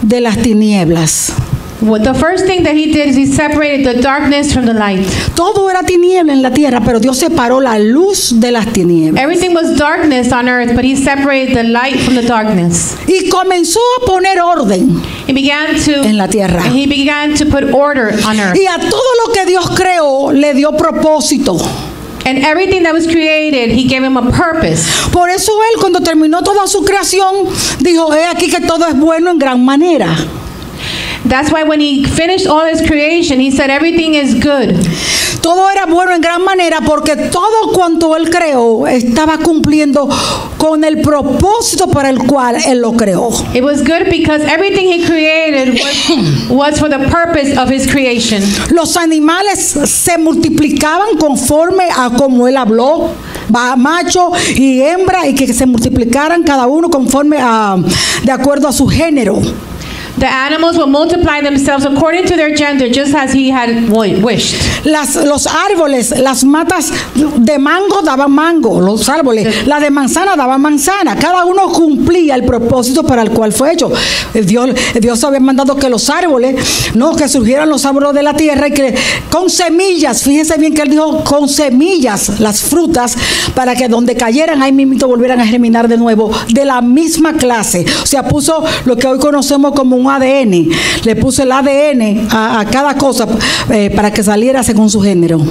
de las tinieblas. the first thing that he did is he separated the darkness from the light. Todo era tiniebla en la tierra, pero Dios separó la luz de las tinieblas. Everything was darkness on earth, but he separated the light from the darkness. Y comenzó a poner orden He began to en la tierra. and he began to put order on earth. Y a todo lo que Dios creó le dio propósito. And everything that was created, he gave him a purpose. Por eso él, cuando terminó toda su creación, dijo: he aquí que todo es bueno en gran manera. That's why when he finished all his creation, he said everything is good. Todo era bueno en gran manera, porque todo cuanto él creó estaba cumpliendo con el propósito para el cual él lo creó. It was good because everything he created was for the purpose of his creation. Los animales se multiplicaban conforme a como él habló, macho y hembra, y que se multiplicaran cada uno conforme de acuerdo a su género. The animals will multiply themselves according to their gender, just as he had wished. los árboles, las matas de mango daban mango, los árboles, la de manzana daban manzana. Cada uno cumplía el propósito para el cual fue hecho. Dios había mandado que los árboles, no, que surgieran los árboles de la tierra y que con semillas, fíjense bien que él dijo con semillas, las frutas, para que donde cayeran ahí mismo volvieran a germinar de nuevo, de la misma clase. O sea, puso lo que hoy conocemos como un ADN, le puso el ADN a cada cosa para que saliera según su género.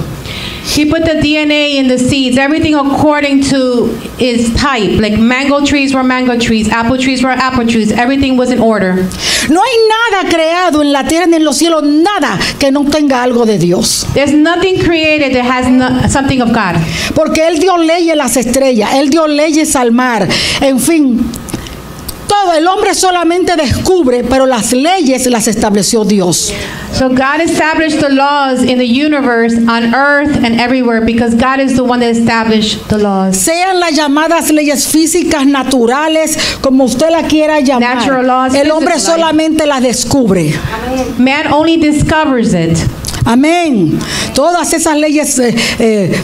He put the DNA in the seeds, everything according to its type. Like mango trees were mango trees, apple trees were apple trees. Everything was in order. No hay nada creado en la tierra ni en los cielos, nada que no tenga algo de Dios. There's nothing created that has something of God. Porque Él dio leyes a las estrellas, Él dio leyes al mar, en fin. Todo el hombre solamente descubre, pero las leyes las estableció Dios. So God established the laws in the universe, on earth and everywhere, because God is the one that established the laws. Sean las llamadas leyes físicas, naturales, como usted la quiera llamar. Natural laws, el hombre solamente las descubre. Man only discovers it. Amén. Todas esas leyes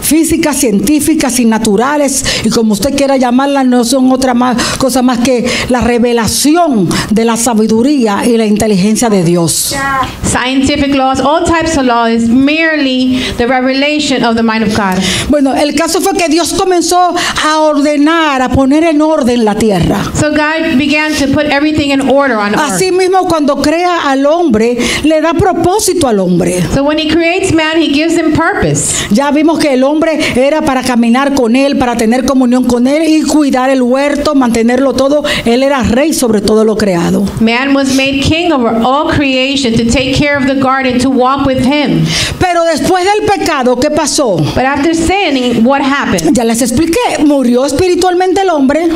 físicas, científicas y naturales, y como usted quiera llamarlas, no son otra cosa más que la revelación de la sabiduría y la inteligencia de Dios. Scientific laws, all types of law is merely the revelation of the mind of God. Bueno, el caso fue que Dios comenzó a ordenar, a poner en orden la tierra. So God began to put everything in order on earth. Así mismo, cuando crea al hombre, le da propósito al hombre. So when he creates man, he gives him purpose. Ya vimos que el hombre era para caminar con él, para tener comunión con él y cuidar el huerto, mantenerlo todo. Él era rey sobre todo lo creado. Man was made king over all creation, to take care of the garden, to walk with him. Pero después del pecado, ¿qué pasó? But after sinning, what happened? Ya les expliqué, murió espiritualmente el hombre.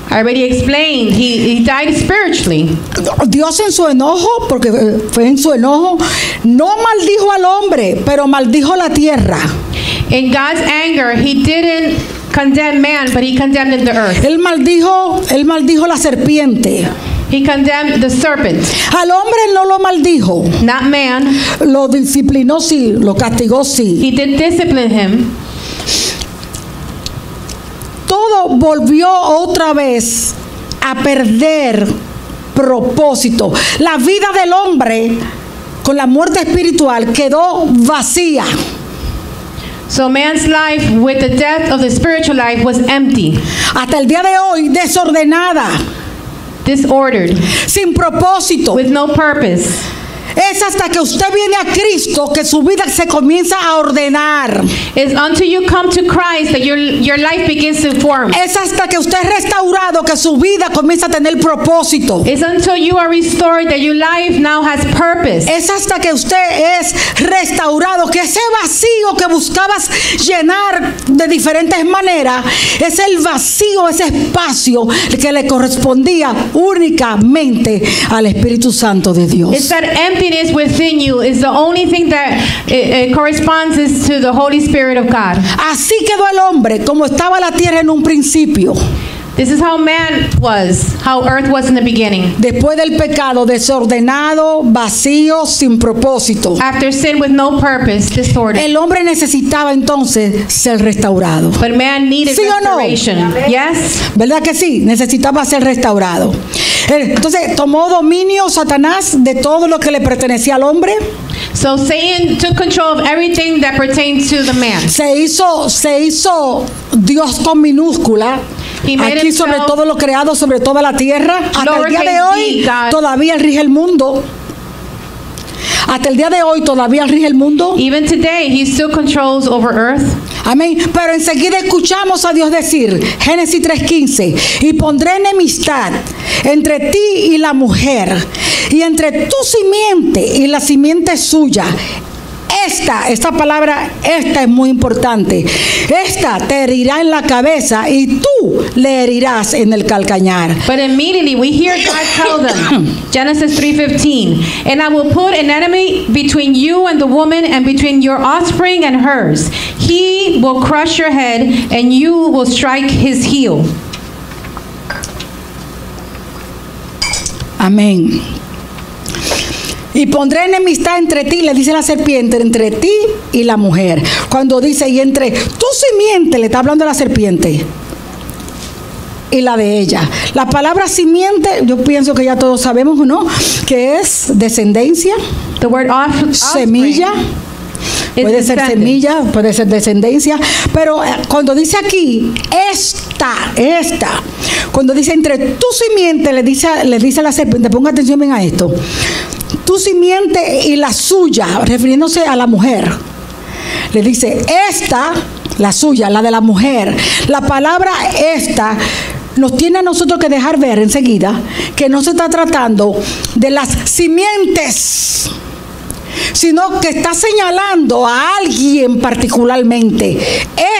I already explained, he died spiritually. Dios en su enojo, porque fue en su enojo, no maldijo al hombre, pero maldijo la tierra. In God's anger, he didn't condemn man, but he condemned the earth. Él maldijo la serpiente. He condemned the serpent. Al hombre no lo maldijo. Not man. Lo disciplinó sí, lo castigó sí. He did discipline him. Todo volvió otra vez a perder propósito. La vida del hombre con la muerte espiritual quedó vacía. So man's life with the death of the spiritual life was empty. Hasta el día de hoy desordenada. Disordered. Sin propósito. With no purpose. Es hasta que usted viene a Cristo que su vida se comienza a ordenar. It's until you come to Christ that your life begins to form. Es hasta que usted es restaurado que su vida comienza a tener propósito. It's until you are restored that your life now has purpose. Es hasta que usted es restaurado que ese vacío que buscabas llenar de diferentes maneras es el vacío, ese espacio que le correspondía únicamente al Espíritu Santo de Dios. It's that emptiness within you is the only thing that corresponds is to the Holy Spirit of God. Así quedó el hombre como estaba la tierra en un principio. This is how man was, how earth was in the beginning. Después del pecado, desordenado, vacío, sin propósito. After sin with no purpose, disordered. El hombre necesitaba entonces ser restaurado. But man needed ¿Sí o no? restoration. Yes? ¿Verdad que sí? Necesitaba ser restaurado. Entonces tomó dominio Satanás de todo lo que le pertenecía al hombre. So Satan took control of everything that pertains to the man. Se hizo Dios con minúscula. Aquí sobre todo lo creado, sobre toda la tierra. Hasta el día de hoy todavía él rige el mundo. Hasta el día de hoy todavía él rige el mundo. Even today he still controls over earth. Amén. Pero enseguida escuchamos a Dios decir, Génesis 3:15, y pondré enemistad entre ti y la mujer, y entre tu simiente y la simiente suya. Esta palabra, esta es muy importante. Esta te herirá en la cabeza y tú le herirás en el calcañar. But immediately we hear God tell them, Genesis 3:15, and I will put an enemy between you and the woman, and between your offspring and hers. He will crush your head, and you will strike his heel. Amén. Y pondré enemistad entre ti, le dice la serpiente, entre ti y la mujer. Cuando dice, y entre tu simiente, le está hablando de la serpiente y la de ella. La palabra simiente, yo pienso que ya todos sabemos, ¿no? Que es descendencia, The word semilla. Puede ser semilla, puede ser descendencia, pero cuando dice aquí, esta, cuando dice entre tu simiente, le dice a la serpiente, ponga atención bien a esto, tu simiente y la suya, refiriéndose a la mujer, le dice esta, la suya, la de la mujer. La palabra esta nos tiene a nosotros que dejar ver enseguida que no se está tratando de las simientes, sino que está señalando a alguien particularmente.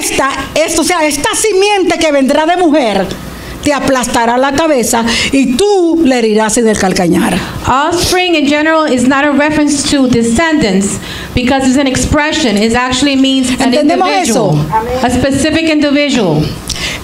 Esta simiente que vendrá de mujer te aplastará la cabeza y tú le herirás en el calcañar. Offspring in general is not a reference to descendants because it's an expression. It actually means an individual, a specific individual.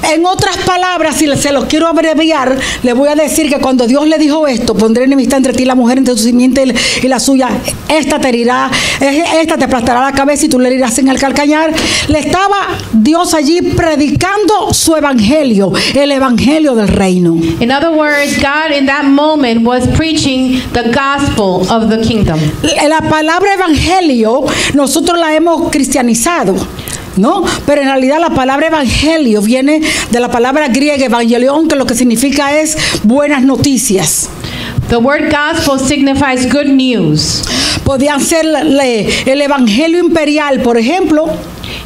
En otras palabras, si se los quiero abreviar, le voy a decir que cuando Dios le dijo esto, pondré enemistad entre ti y la mujer, entre tu simiente y la suya, esta te aplastará la cabeza y tú le herirás en el calcañar. Le estaba Dios allí predicando su evangelio, el evangelio del reino. In other words, God in that moment was preaching the gospel of the kingdom. La palabra evangelio nosotros la hemos cristianizado, ¿no? Pero en realidad la palabra evangelio viene de la palabra griega evangelion, que lo que significa es buenas noticias. The word gospel signifies good news. Podían ser el evangelio imperial, por ejemplo.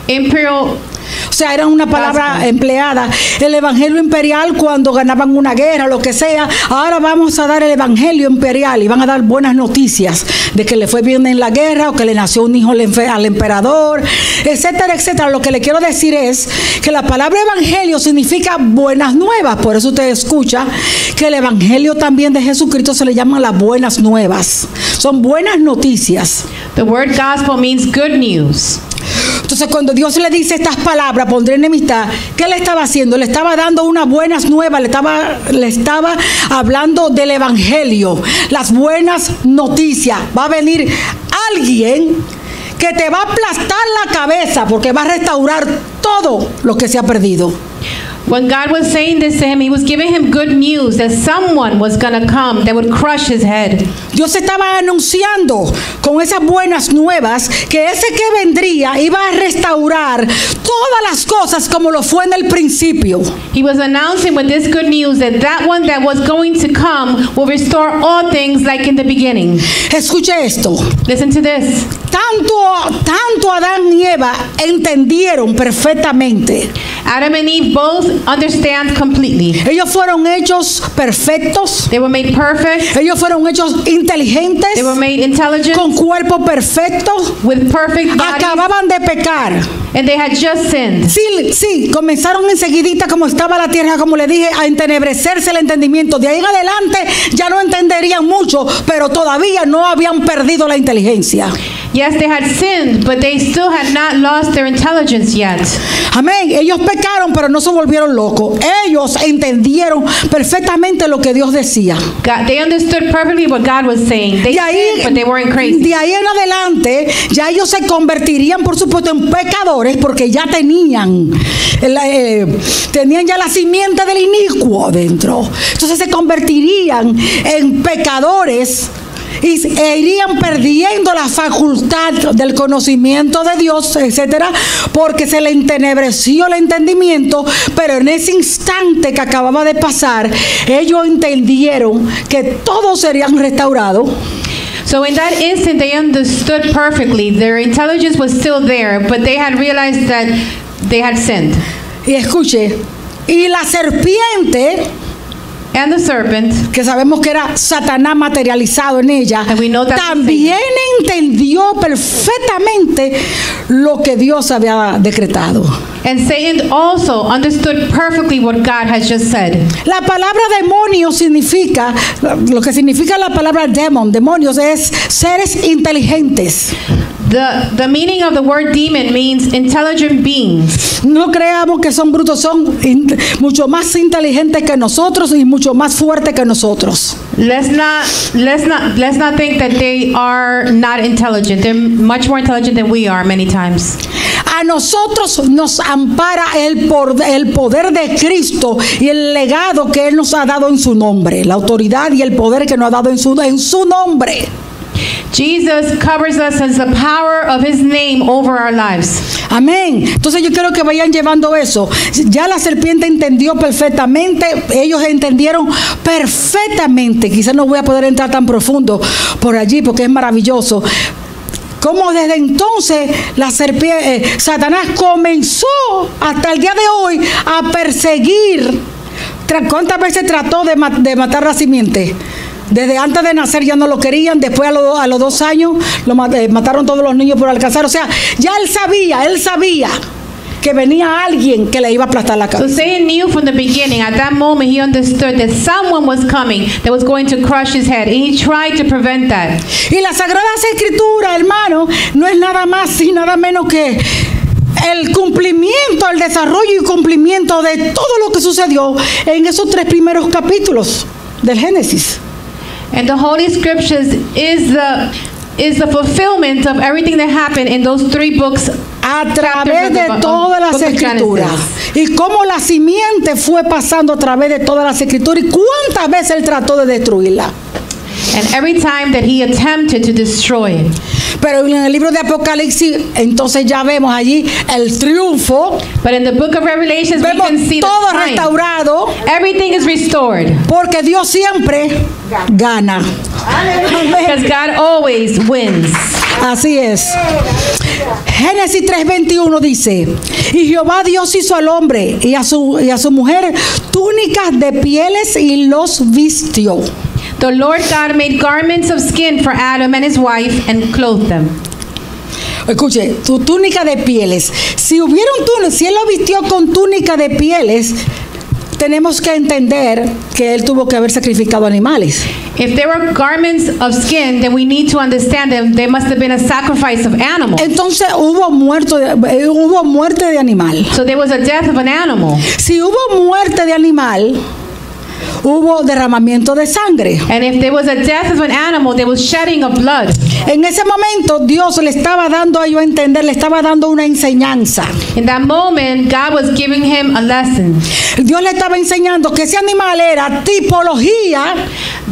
Imperial. O sea, era una palabra empleada. El evangelio imperial cuando ganaban una guerra, lo que sea. Ahora vamos a dar el evangelio imperial y van a dar buenas noticias de que le fue bien en la guerra o que le nació un hijo al emperador, etcétera, etcétera. Lo que le quiero decir es que la palabra evangelio significa buenas nuevas. Por eso usted escucha que el evangelio también de Jesucristo se le llama las buenas nuevas. Son buenas noticias. The word gospel means good news. Entonces, cuando Dios le dice estas palabras, pondré enemistad, ¿qué le estaba haciendo? Le estaba dando unas buenas nuevas, le estaba hablando del evangelio, las buenas noticias. Va a venir alguien que te va a aplastar la cabeza porque va a restaurar todo lo que se ha perdido. When God was saying this to him, he was giving him good news that someone was going to come that would crush his head. Dios estaba anunciando con esas buenas nuevas que ese que vendría iba a restaurar todas las cosas como lo fue en el principio. He was announcing with this good news that one that was going to come will restore all things like in the beginning. Escuche esto. Listen to this. Tanto Adán y Eva entendieron perfectamente. Adam and Eve both understand completely. Ellos fueron hechos perfectos. They were made perfect. Ellos fueron hechos inteligentes. They were made intelligent. Con cuerpo perfecto. With perfect bodies. Acababan de pecar. And they had just sinned. Sí, comenzaron enseguidita como estaba la tierra, como le dije, a entenebrecerse el entendimiento. De ahí en adelante ya no entenderían mucho, pero todavía no habían perdido la inteligencia. Yes, they had sinned, but they still had not lost their intelligence yet. Amén. Ellos pecaron, pero no se volvieron locos. Ellos entendieron perfectamente lo que Dios decía. They understood perfectly what God was saying. They sinned, but they weren't crazy. De ahí en adelante, ya ellos se convertirían, por supuesto, en pecadores, porque ya tenían ya la simiente del inicuo dentro. Entonces se convertirían en pecadores e irían perdiendo la facultad del conocimiento de Dios, etcétera, porque se le entenebreció el entendimiento. Pero en ese instante que acababa de pasar, ellos entendieron que todos serían restaurados. So in that instant they understood perfectly. Their intelligence was still there, but they had realized that they had sinned. Y escuche, y la serpiente, and the serpent, que sabemos que era Satanás materializado en ella, también entendió perfectamente lo que Dios había decretado. And Satan also understood perfectly what God has just said. La palabra demonio significa, lo que significa la palabra demonios es seres inteligentes. The meaning of the word demon means intelligent beings. No creamos que son brutos, son mucho más inteligentes que nosotros y mucho más fuertes que nosotros. Let's not think that they are not intelligent. They're much more intelligent than we are many times. A nosotros nos ampara el poder de Cristo y el legado que Él nos ha dado en su nombre, la autoridad y el poder que nos ha dado en su nombre. Jesus covers us as the power of His name over our lives. Amén. Entonces yo quiero que vayan llevando eso. Ya la serpiente entendió perfectamente, ellos entendieron perfectamente. Quizás no voy a poder entrar tan profundo por allí porque es maravilloso. Como desde entonces la serpiente, Satanás comenzó hasta el día de hoy a perseguir. ¿Cuántas veces trató de matar la simiente? Desde antes de nacer ya no lo querían, después a los 2 años mataron todos los niños por alcanzar. O sea, ya él sabía que venía alguien que le iba a aplastar la cabeza. So Satan knew from the beginning. At that moment, he understood that someone was coming that was going to crush his head, and he tried to prevent that. Y la Sagrada Escritura, hermano, no es nada más y nada menos que el cumplimiento, el desarrollo y cumplimiento de todo lo que sucedió en esos 3 primeros capítulos del Génesis. And the Holy Scriptures is the fulfillment of everything that happened in those 3 books. A través de todas las escrituras. Y cómo la simiente fue pasando a través de todas las escrituras. Y cuántas veces él trató de destruirla. And every time that he attempted to destroy it. Pero en el libro de Apocalipsis, entonces ya vemos allí el triunfo. But in the book of Revelations, we can see todo restaurado. Everything is restored. Porque Dios siempre gana. Because God always wins. Así es. Génesis 3:21 dice: y Jehová Dios hizo al hombre y a su mujer túnicas de pieles y los vistió. The Lord God made garments of skin for Adam and his wife and clothed them. Escuche, tu túnica de pieles. Si él lo vistió con túnica de pieles, tenemos que entender que él tuvo que haber sacrificado animales. If there were garments of skin, then we need to understand that there must have been a sacrifice of animals. Entonces hubo muerte de animal. So there was a death of an animal. Si hubo muerte de animal, hubo derramamiento de sangre. And if there was a death of an animal, there was shedding of blood. En ese momento Dios le estaba dando a ellos a entender, le estaba dando una enseñanza. In that moment, God was giving him a lesson. Dios le estaba enseñando que ese animal era tipología.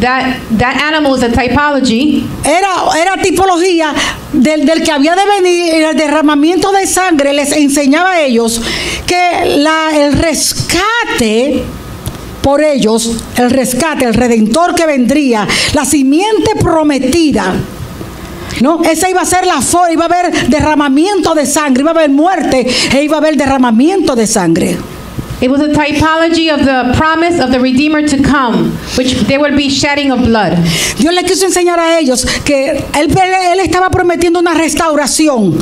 That animal was a typology. Era tipología del que había de venir. El derramamiento de sangre les enseñaba a ellos que el rescate por ellos, el rescate, el redentor que vendría, la simiente prometida, ¿no? Esa iba a ser la forma, iba a haber derramamiento de sangre, iba a haber muerte e iba a haber derramamiento de sangre. It was a typology of the promise of the Redeemer to come, which there would be shedding of blood. Dios le quiso enseñar a ellos que él estaba prometiendo una restauración,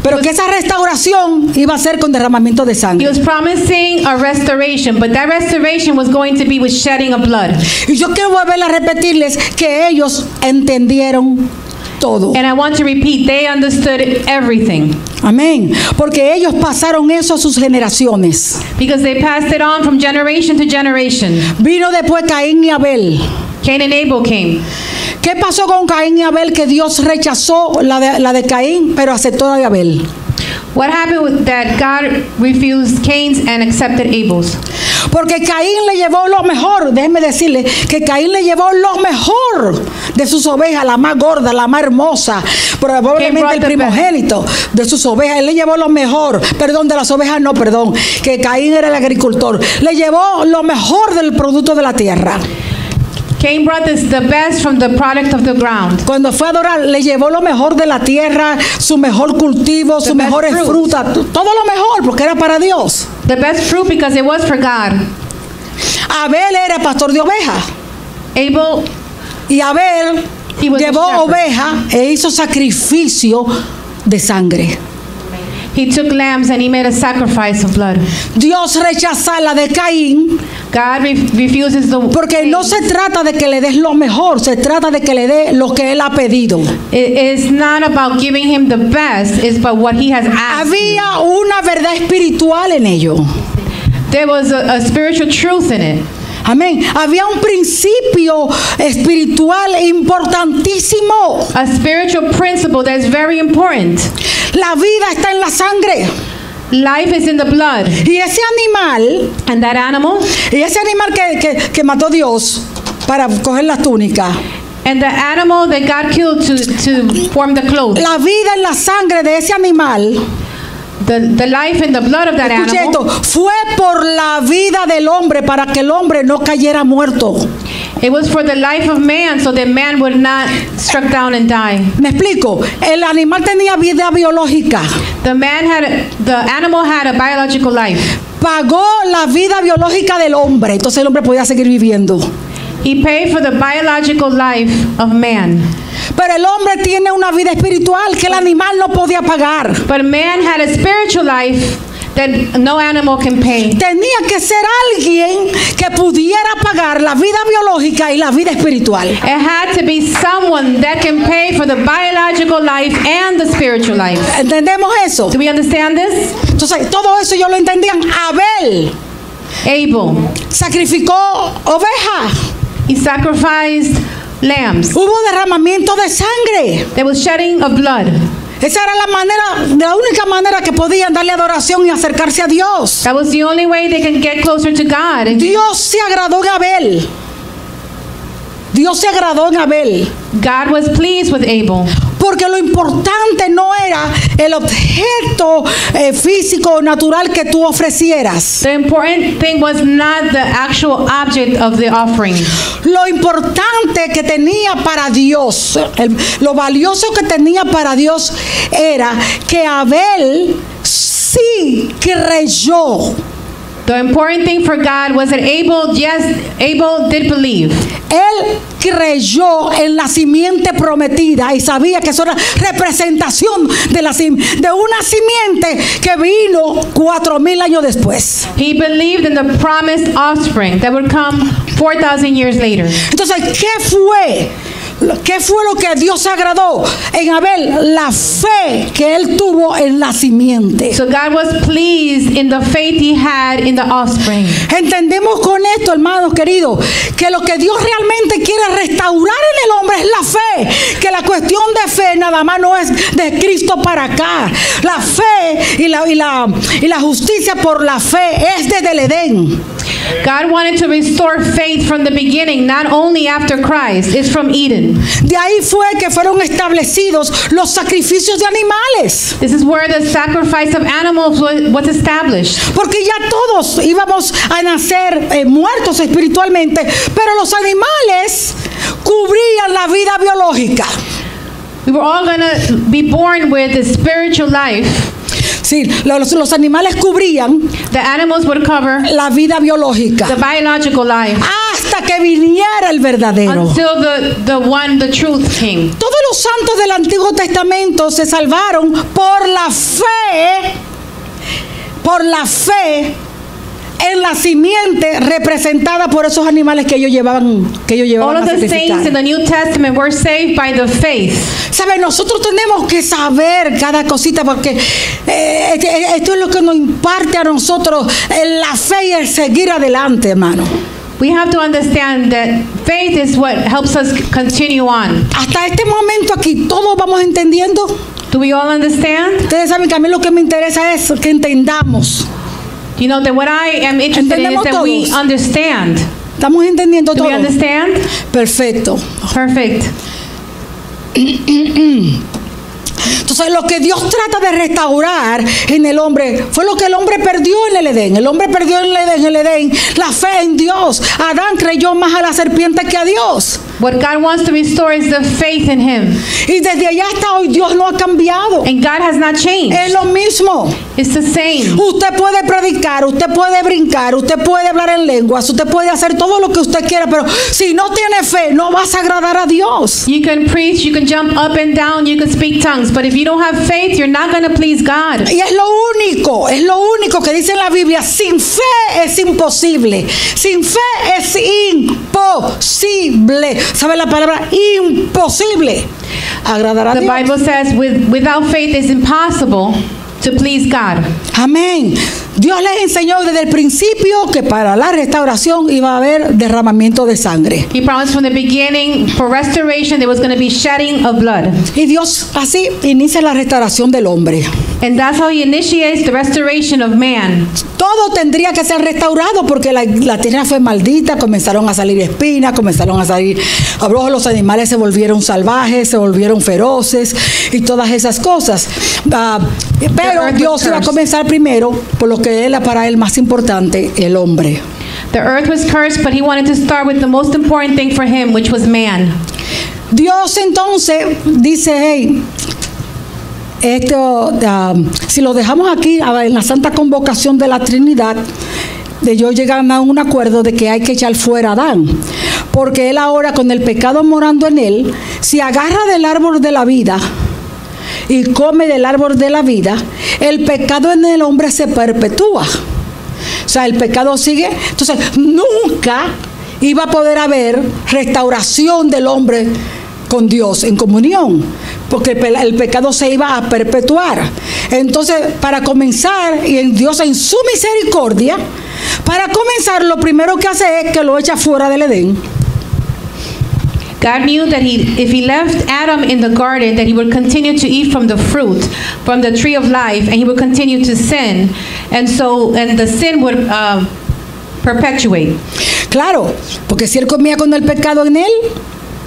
pero que esa restauración iba a ser con derramamiento de sangre. He was promising a restoration, but that restoration was going to be with shedding of blood. Y yo quiero volver a repetirles que ellos entendieron todo. And I want to repeat, they understood everything. Amén. Porque ellos pasaron eso a sus generaciones. Because they passed it on from generation to generation. Vino después Caín y Abel. Cain and Abel came. ¿Qué pasó con Caín y Abel? Que Dios rechazó la de Caín, pero aceptó la de Abel. What happened with that? God refused Cain's and accepted Abel's. Porque Caín le llevó lo mejor. Déjeme decirle que Caín le llevó lo mejor de sus ovejas, la más gorda, la más hermosa, probablemente el primogénito de sus ovejas. Él le llevó lo mejor, de las ovejas no, que Caín era el agricultor. Le llevó lo mejor del producto de la tierra. Cain brought the best from the product of the ground. Cuando fue a adorar, le llevó lo mejor de la tierra, su mejor cultivo, sus mejores frutas, todo lo mejor, porque era para Dios. The best fruit because it was for God. Abel era pastor de ovejas. Abel, y Abel llevó ovejas e hizo sacrificio de sangre. He took lambs and he made a sacrifice of blood. Dios rechazó la de Caín. God refuses the Porque no se trata de que le des lo mejor, se trata de que le dé lo que él ha pedido. It's not about giving him the best, it's about what he has asked. Había una verdad espiritual en ello. There was a spiritual truth in it. Amén. Había un principio espiritual importantísimo. A spiritual principle that's very important. La vida está en la sangre. Life is in the blood. Y ese animal, And that animal, que mató Dios para coger la túnica. and the animal that God killed to form the clothes. La vida en la sangre de ese animal, The life in the blood of that escuche animal, esto, fue por la vida del hombre para que el hombre no cayera muerto. it was for the life of man so that man would not struck down and die. Me explico, el animal tenía vida biológica. The animal had a biological life. Pagó la vida biológica del hombre, entonces el hombre podía seguir viviendo. He paid for the biological life of man. Pero el hombre tiene una vida espiritual que el animal no podía pagar. But man had a spiritual life that no animal can pay. Tenía que ser alguien que pudiera pagar la vida biológica y la vida espiritual. It had to be someone that can pay for the biological life and the spiritual life. ¿Entendemos eso? Do we understand this? Entonces, todo eso yo lo entendían. Abel Abel, sacrificó ovejas. he sacrificed lambs. Hubo derramamiento de sangre. There was shedding of blood. Esa era la única manera que podían darle adoración y acercarse a Dios. That was the only way they can get closer to God. Dios se agradó en Abel. Dios se agradó en Abel. God was pleased with Abel. Porque lo importante no era el objeto físico o natural que tú ofrecieras. The important thing was not the actual object of the offering. Lo importante que tenía para Dios, lo valioso que tenía para Dios era que Abel sí creyó. The important thing for God was that Abel did believe. Él creyó en la simiente prometida y sabía que eso era representación de una simiente que vino 4,000 años después. He believed in the promised offspring that would come 4,000 years later. Entonces, ¿qué fue? ¿Qué fue lo que a Dios agradó en Abel? La fe que él tuvo en la simiente. So God was pleased in the faith he had in the offspring. Entendemos con esto, hermanos queridos, que lo que Dios realmente quiere restaurar en el hombre es la fe. Que la cuestión de fe nada más no es de Cristo para acá. La fe y la justicia por la fe es desde el Edén. God wanted to restore faith from the beginning, not only after Christ. It's from Eden. De ahí fue que fueron establecidos los sacrificios de animales. This is where the sacrifice of animals was established. Porque ya todos íbamos a nacer muertos espiritualmente, pero los animales cubrían la vida biológica. We were all going to be born with a spiritual life. Sí, los animales cubrían The animals would cover la vida biológica the biological life hasta que viniera el verdadero. until the truth came. Todos los santos del Antiguo Testamento se salvaron por la fe en la simiente representada por esos animales que ellos llevaban All a of the saints in sacrificar. the New Testament were saved by the faith. ¿Saben? Nosotros tenemos que saber cada cosita porque esto es lo que nos imparte a nosotros la fe y el seguir adelante, hermano. We have to understand that faith is what helps us continue on. Hasta este momento aquí todos vamos entendiendo. Do we all understand? Ustedes saben que a mí lo que me interesa es que entendamos. You know that what I am interested in is that we Entendemos todos. understand. ¿Estamos entendiendo Do todo? we understand? Perfecto. Perfect. Entonces lo que Dios trata de restaurar en el hombre fue lo que el hombre perdió en el Edén. El hombre perdió en el Edén la fe en Dios. Adán creyó más a la serpiente que a Dios. What God wants to restore is the faith in Him. Y desde allá hasta hoy Dios no ha cambiado. And God has not changed. Es lo mismo. It's the same. Usted puede predicar, usted puede brincar, usted puede hablar en lenguas, usted puede hacer todo lo que usted quiera, pero si no tiene fe, no vas a agradar a Dios. You can preach, you can jump up and down, you can speak tongues, but if you don't have faith, you're not going to please God. Y es lo único que dice en la Biblia. Sin fe es imposible. Sin fe es imposible. ¿Sabe la palabra imposible? Agradará a The Dios. Bible says without faith it's impossible to please God. Amén. Dios les enseñó desde el principio que para la restauración iba a haber derramamiento de sangre. He promised from the beginning for restoration there was going to be shedding of blood. Y Dios así inicia la restauración del hombre. And that's how he initiates the restoration of man. Todo tendría que ser restaurado porque la tierra fue maldita, comenzaron a salir espinas, comenzaron a salir abrojos, los animales se volvieron salvajes, se volvieron feroces y todas esas cosas. Pero Dios iba a comenzar primero por lo que era para él más importante, el hombre. The earth was cursed, but he wanted to start with the most important thing for him, which was man. Dios entonces dice, hey, si lo dejamos aquí en la santa convocación de la Trinidad, ellos llegan a un acuerdo de que hay que echar fuera a Adán, porque él ahora con el pecado morando en él, si agarra del árbol de la vida y come del árbol de la vida, el pecado en el hombre se perpetúa. O sea, el pecado sigue. Entonces, nunca iba a poder haber restauración del hombre con Dios en comunión, porque el pecado se iba a perpetuar. Entonces, para comenzar, y en Dios en su misericordia, para comenzar, lo primero que hace es que lo echa fuera del Edén. God knew that if he left Adam in the garden, that he would continue to eat from the fruit, from the tree of life, and he would continue to sin, and the sin would perpetuate. Claro, porque si él comía con el pecado en él,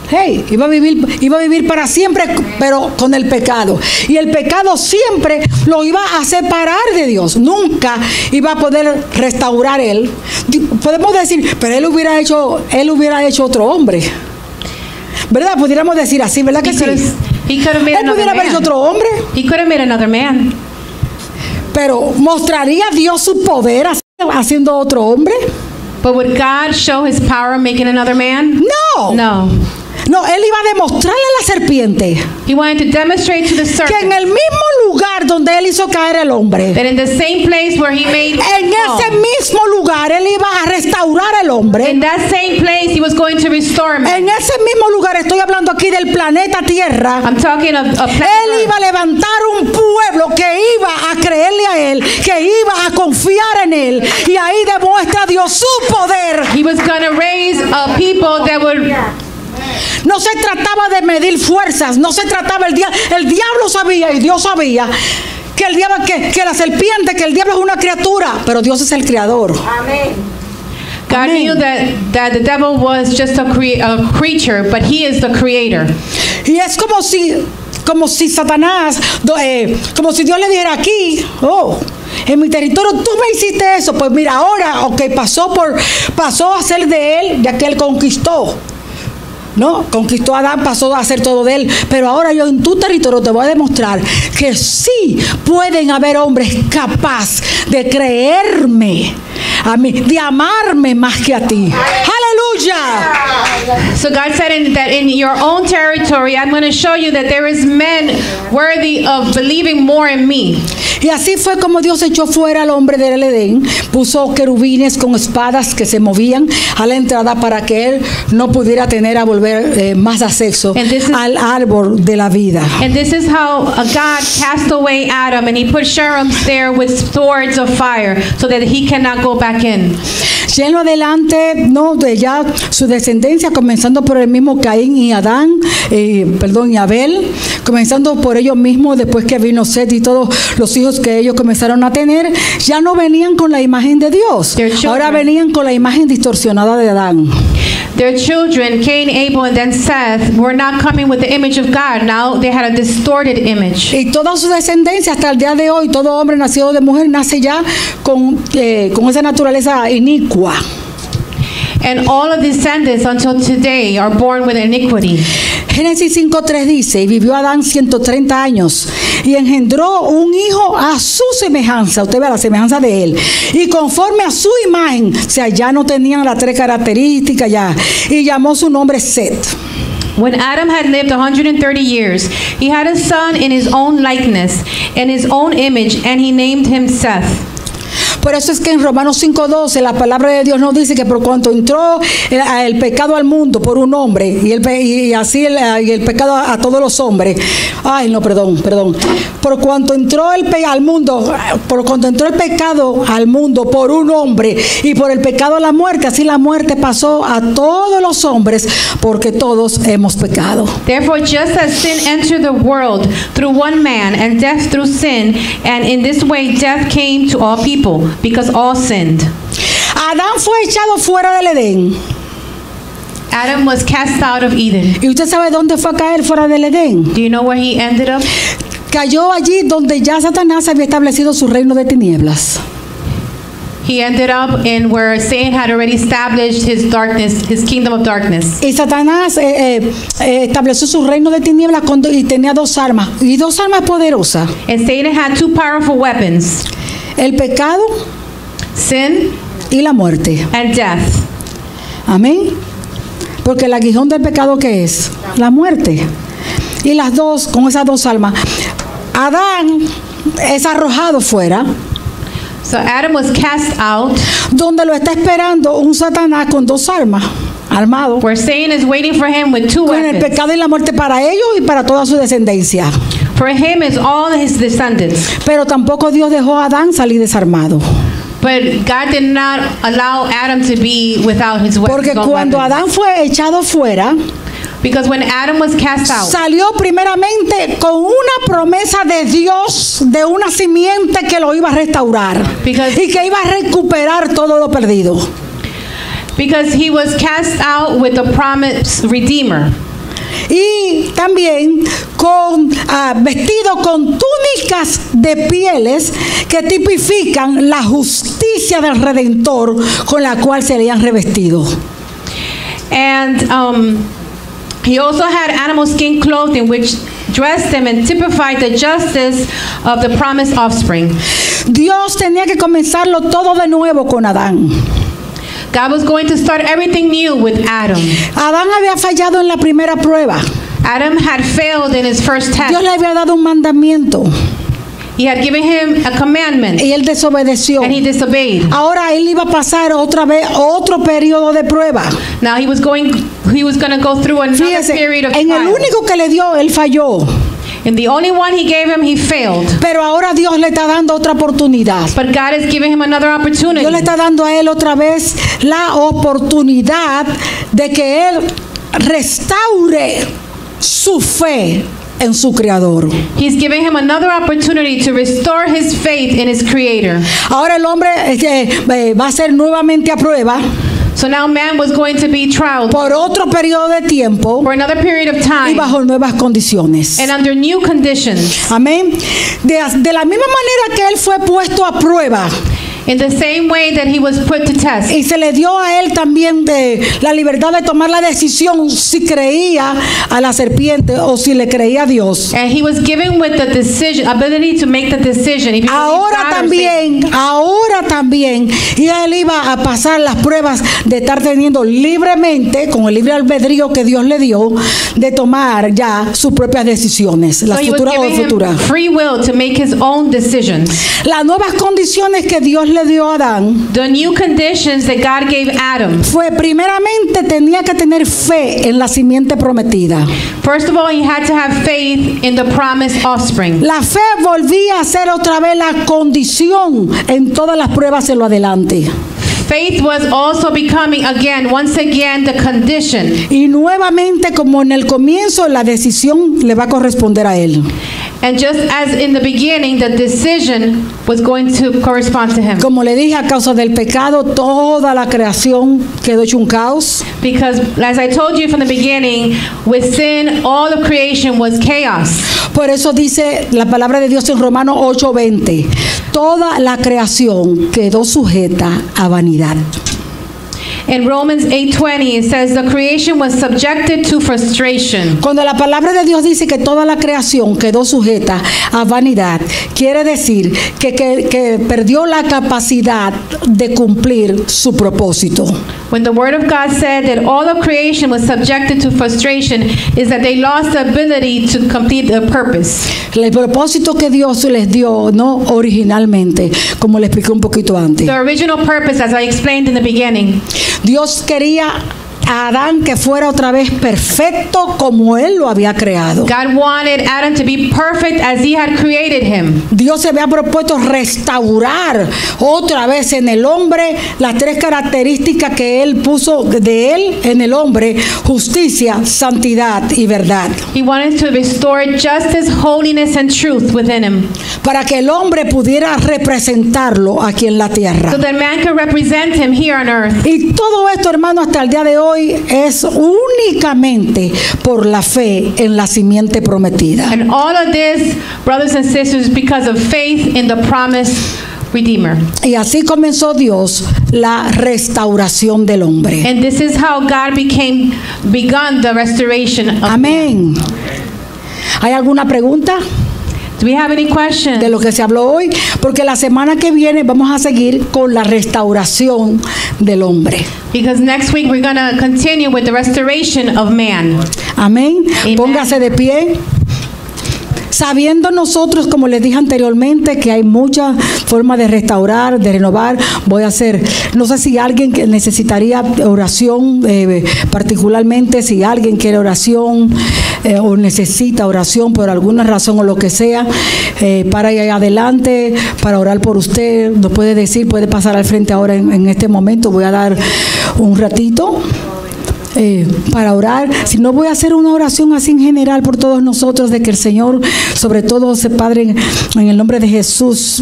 hey, iba a vivir para siempre, pero con el pecado. Y el pecado siempre lo iba a separar de Dios. Nunca iba a poder restaurar él. Podemos decir, pero él hubiera hecho otro hombre. ¿Verdad? Pudiéramos decir así, ¿verdad que sí? He could have made Él pudiera haber hecho otro hombre. He could have made another man. Pero ¿mostraría Dios su poder haciendo otro hombre? But would God show his power making another man? No. No. No, él iba a demostrarle a la serpiente He wanted to demonstrate to the que serpent en el mismo lugar donde él hizo caer al hombre, that in the same place where he made en ese mismo lugar él iba a restaurar al hombre. in that same place he was going to restore man. En ese mismo lugar, estoy hablando aquí del planeta Tierra, I'm talking of él planet iba a levantar un pueblo que iba a creerle a él, que iba a confiar en él, y ahí demuestra Dios su poder. He was going to raise a people that would. No se trataba de medir fuerzas, no se trataba, el diablo sabía y Dios sabía que el diablo, que la serpiente, que el diablo es una criatura, pero Dios es el creador. Amén. God Amen. knew that the devil was just a creature, but he is the creator. Y es como si Satanás, como si Dios le dijera aquí, oh, en mi territorio tú me hiciste eso, pues mira ahora, ok, pasó a ser de él, ya que él conquistó. No, conquistó a Adán, pasó a hacer todo de él, pero ahora yo en tu territorio te voy a demostrar que sí pueden haber hombres capaces de creerme a mí, de amarme más que a ti. Aleluya. So God said that in your own territory, I'm going to show you that there is men worthy of believing more in me. Y así fue como Dios echó fuera al hombre del Edén, puso querubines con espadas que se movían a la entrada para que él no pudiera tener a volver más acceso al árbol de la vida. And this is how God cast away Adam, and he put cherubims there with swords of fire so that he cannot go back in. Lleno adelante, no, de ya su descendencia, comenzando por el mismo Caín y Adán, y Abel, comenzando por ellos mismos, después que vino Set y todos los hijos que ellos comenzaron a tener, ya no venían con la imagen de Dios, ahora venían con la imagen distorsionada de Adán. Their children, Cain, Abel, and then Seth, were not coming with the image of God. Now they had a distorted image. Y toda su descendencia hasta el día de hoy, todo hombre nacido de mujer nace ya con esa naturaleza inicua. And all of descendants until today are born with iniquity. Génesis 5:3 dice, y vivió Adán 130 años y engendró un hijo a su semejanza, usted ve la semejanza de él, y conforme a su imagen, o sea, ya no tenían las tres características ya, y llamó su nombre Set. When Adam had lived 130 years, he had a son in his own likeness, in his own image, and he named him Seth. Por eso es que en Romanos 5:12 la palabra de Dios nos dice que por cuanto entró el pecado al mundo por un hombre y así el pecado a todos los hombres. Por cuanto entró el pecado al mundo por un hombre y por el pecado la muerte, así la muerte pasó a todos los hombres porque todos hemos pecado. Therefore, just as sin entered the world through one man and death through sin, and in this way death came to all people, because all sinned. Adán fue echado fuera del Edén. Adam was cast out of Eden. ¿Y usted sabe dónde fue a caer fuera del Edén? Do you know where he ended up? Cayó allí donde ya Satanás había establecido su reino de tinieblas. He ended up in where Satan had already established his darkness, his kingdom of darkness. Y Satanás estableció su reino de tinieblas y tenía dos armas, y dos armas poderosas. And Satan had two powerful weapons: El pecado, sin, y la muerte. And death. Amén. Porque el aguijón del pecado, ¿qué es? La muerte. Y las dos, con esas dos almas, Adán es arrojado fuera. So Adam was cast out. Donde lo está esperando un Satanás con dos armas, armado. Where Satan is waiting for him with two weapons. Con el pecado y la muerte para ellos y para toda su descendencia. For him is all his descendants. Pero tampoco Dios dejó a Adán salir desarmado. But God did not allow Adam to be without his weapons. Porque cuando Adán fue echado fuera, because when Adam was cast out, salió primeramente con una promesa de Dios de una simiente que lo iba a restaurar y que iba a recuperar todo lo perdido. Because he was cast out with the promised Redeemer. Y también vestido con túnicas de pieles que tipifican la justicia del Redentor con la cual se le han revestido. And he also had animal skin clothing which dressed them and typified the justice of the promised offspring. Dios tenía que comenzarlo todo de nuevo con Adán. God was going to start everything new with Adam. Adán había fallado en la primera prueba. Adam had failed in his first test. Dios le había dado un mandamiento. He had given him a commandment. Y él desobedeció. And he disobeyed. Ahora él iba a pasar otra vez otro periodo de prueba. Now he was going to go through another period of trial. En el único que le dio, él falló. And the only one he gave him, he failed. Pero ahora Dios le está dando otra oportunidad. But God is giving him another opportunity. Dios le está dando a él otra vez la oportunidad de que él restaure su fe en su creador. He's giving him another opportunity to restore his faith in his creator. Ahora el hombre va a ser nuevamente a prueba. So now man was going to be trialed por otro periodo de tiempo for another period of time y bajo nuevas condiciones. And under new conditions. Amén. De la misma manera que él fue puesto a prueba. In the same way that he was put to test. Y se le dio a él también la libertad de tomar la decisión si creía a la serpiente o si le creía a Dios. And he was given with the decision, ability to make the decision. If ahora también, y él iba a pasar las pruebas de estar teniendo libremente, con el libre albedrío que Dios le dio, de tomar ya sus propias decisiones, las futuras o futuras. Free will to make his own decisions. Las nuevas condiciones que Dios le dio a Adán, the new conditions that God gave Adam, fue primeramente tenía que tener fe en la simiente prometida. First of all, he had to have faith in the promised offspring. La fe volvía a ser otra vez la condición en todas las pruebas en lo adelante. Faith was also becoming once again the condition. Y nuevamente, como en el comienzo, la decisión le va a corresponder a él. And just as in the beginning, the decision was going to correspond to him. Como le dije, a causa del pecado, toda la creación quedó hecho un caos. Because, as I told you from the beginning, with sin, all of creation was chaos. Por eso dice la palabra de Dios en Romanos 8:20, toda la creación quedó sujeta a vanidad. In Romans 8:20 it says the creation was subjected to frustration. Cuando la palabra de Dios dice que toda la creación quedó sujeta a vanidad, quiere decir que perdió la capacidad de cumplir su propósito. When the word of God said that all of creation was subjected to frustration, is that they lost the ability to complete their purpose. El propósito que Dios les dio, no originalmente, como le expliqué un poquito antes. The original purpose, as I explained in the beginning, Dios quería a Adán que fuera otra vez perfecto como Él lo había creado. God wanted Adam to be perfect as he had created him. Dios se había propuesto restaurar otra vez en el hombre las tres características que Él puso de Él en el hombre: justicia, santidad y verdad. He wanted to restore justice, holiness, and truth within him, Para que el hombre pudiera representarlo aquí en la tierra. so that man could represent him here on earth. Y todo esto, hermano, hasta el día de hoy es únicamente por la fe en la simiente prometida. And all of this, brothers and sisters, because of faith in the promised Redeemer. Y así comenzó Dios la restauración del hombre. And this is how God begun the restoration of man. Amén. ¿Hay alguna pregunta Do we have any questions? de lo que se habló hoy? Porque la semana que viene vamos a seguir con la restauración del hombre. Because next week we're going to continue with the restoration of man. Amén. Amen. Póngase de pie. Sabiendo nosotros, como les dije anteriormente, que hay muchas formas de restaurar, de renovar, voy a hacer, no sé si alguien que necesitaría oración, particularmente si alguien quiere oración o necesita oración por alguna razón o lo que sea, para allá adelante, para orar por usted, nos puede decir, puede pasar al frente ahora en este momento. Voy a dar un ratito para orar. Si no, voy a hacer una oración así en general por todos nosotros, de que el Señor, sobre todo, Padre, en el nombre de Jesús,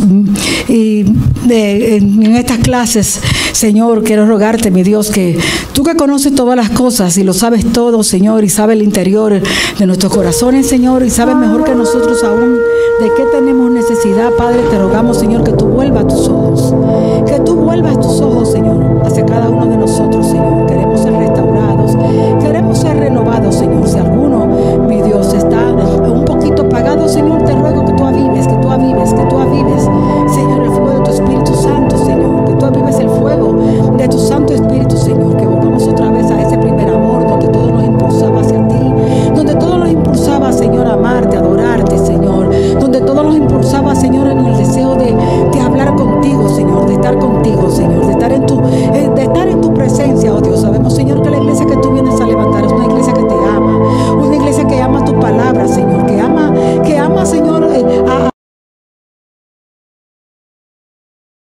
y en estas clases, Señor, quiero rogarte, mi Dios, que tú que conoces todas las cosas y lo sabes todo, Señor, y sabes el interior de nuestros corazones, Señor, y sabes mejor que nosotros aún de qué tenemos necesidad, Padre, te rogamos, Señor, que tú vuelvas tus ojos, Señor, hacia cada uno de nosotros, Señor. Queremos ser restaurados, queremos ser renovados, Señor. Si alguno, mi Dios, está un poquito apagado, Señor, te ruego que tú avives, Señor, el fuego de tu Espíritu Santo, Señor, que tú avives el fuego de tu Santo Espíritu, Señor, que volvamos otra vez a ese primer amor donde todo nos impulsaba hacia ti, donde todo nos impulsaba, Señor, a amarte, a adorarte, Señor, donde todo nos impulsaba, Señor, en el deseo de hablar contigo, Señor, de estar contigo, Señor, de estar en tu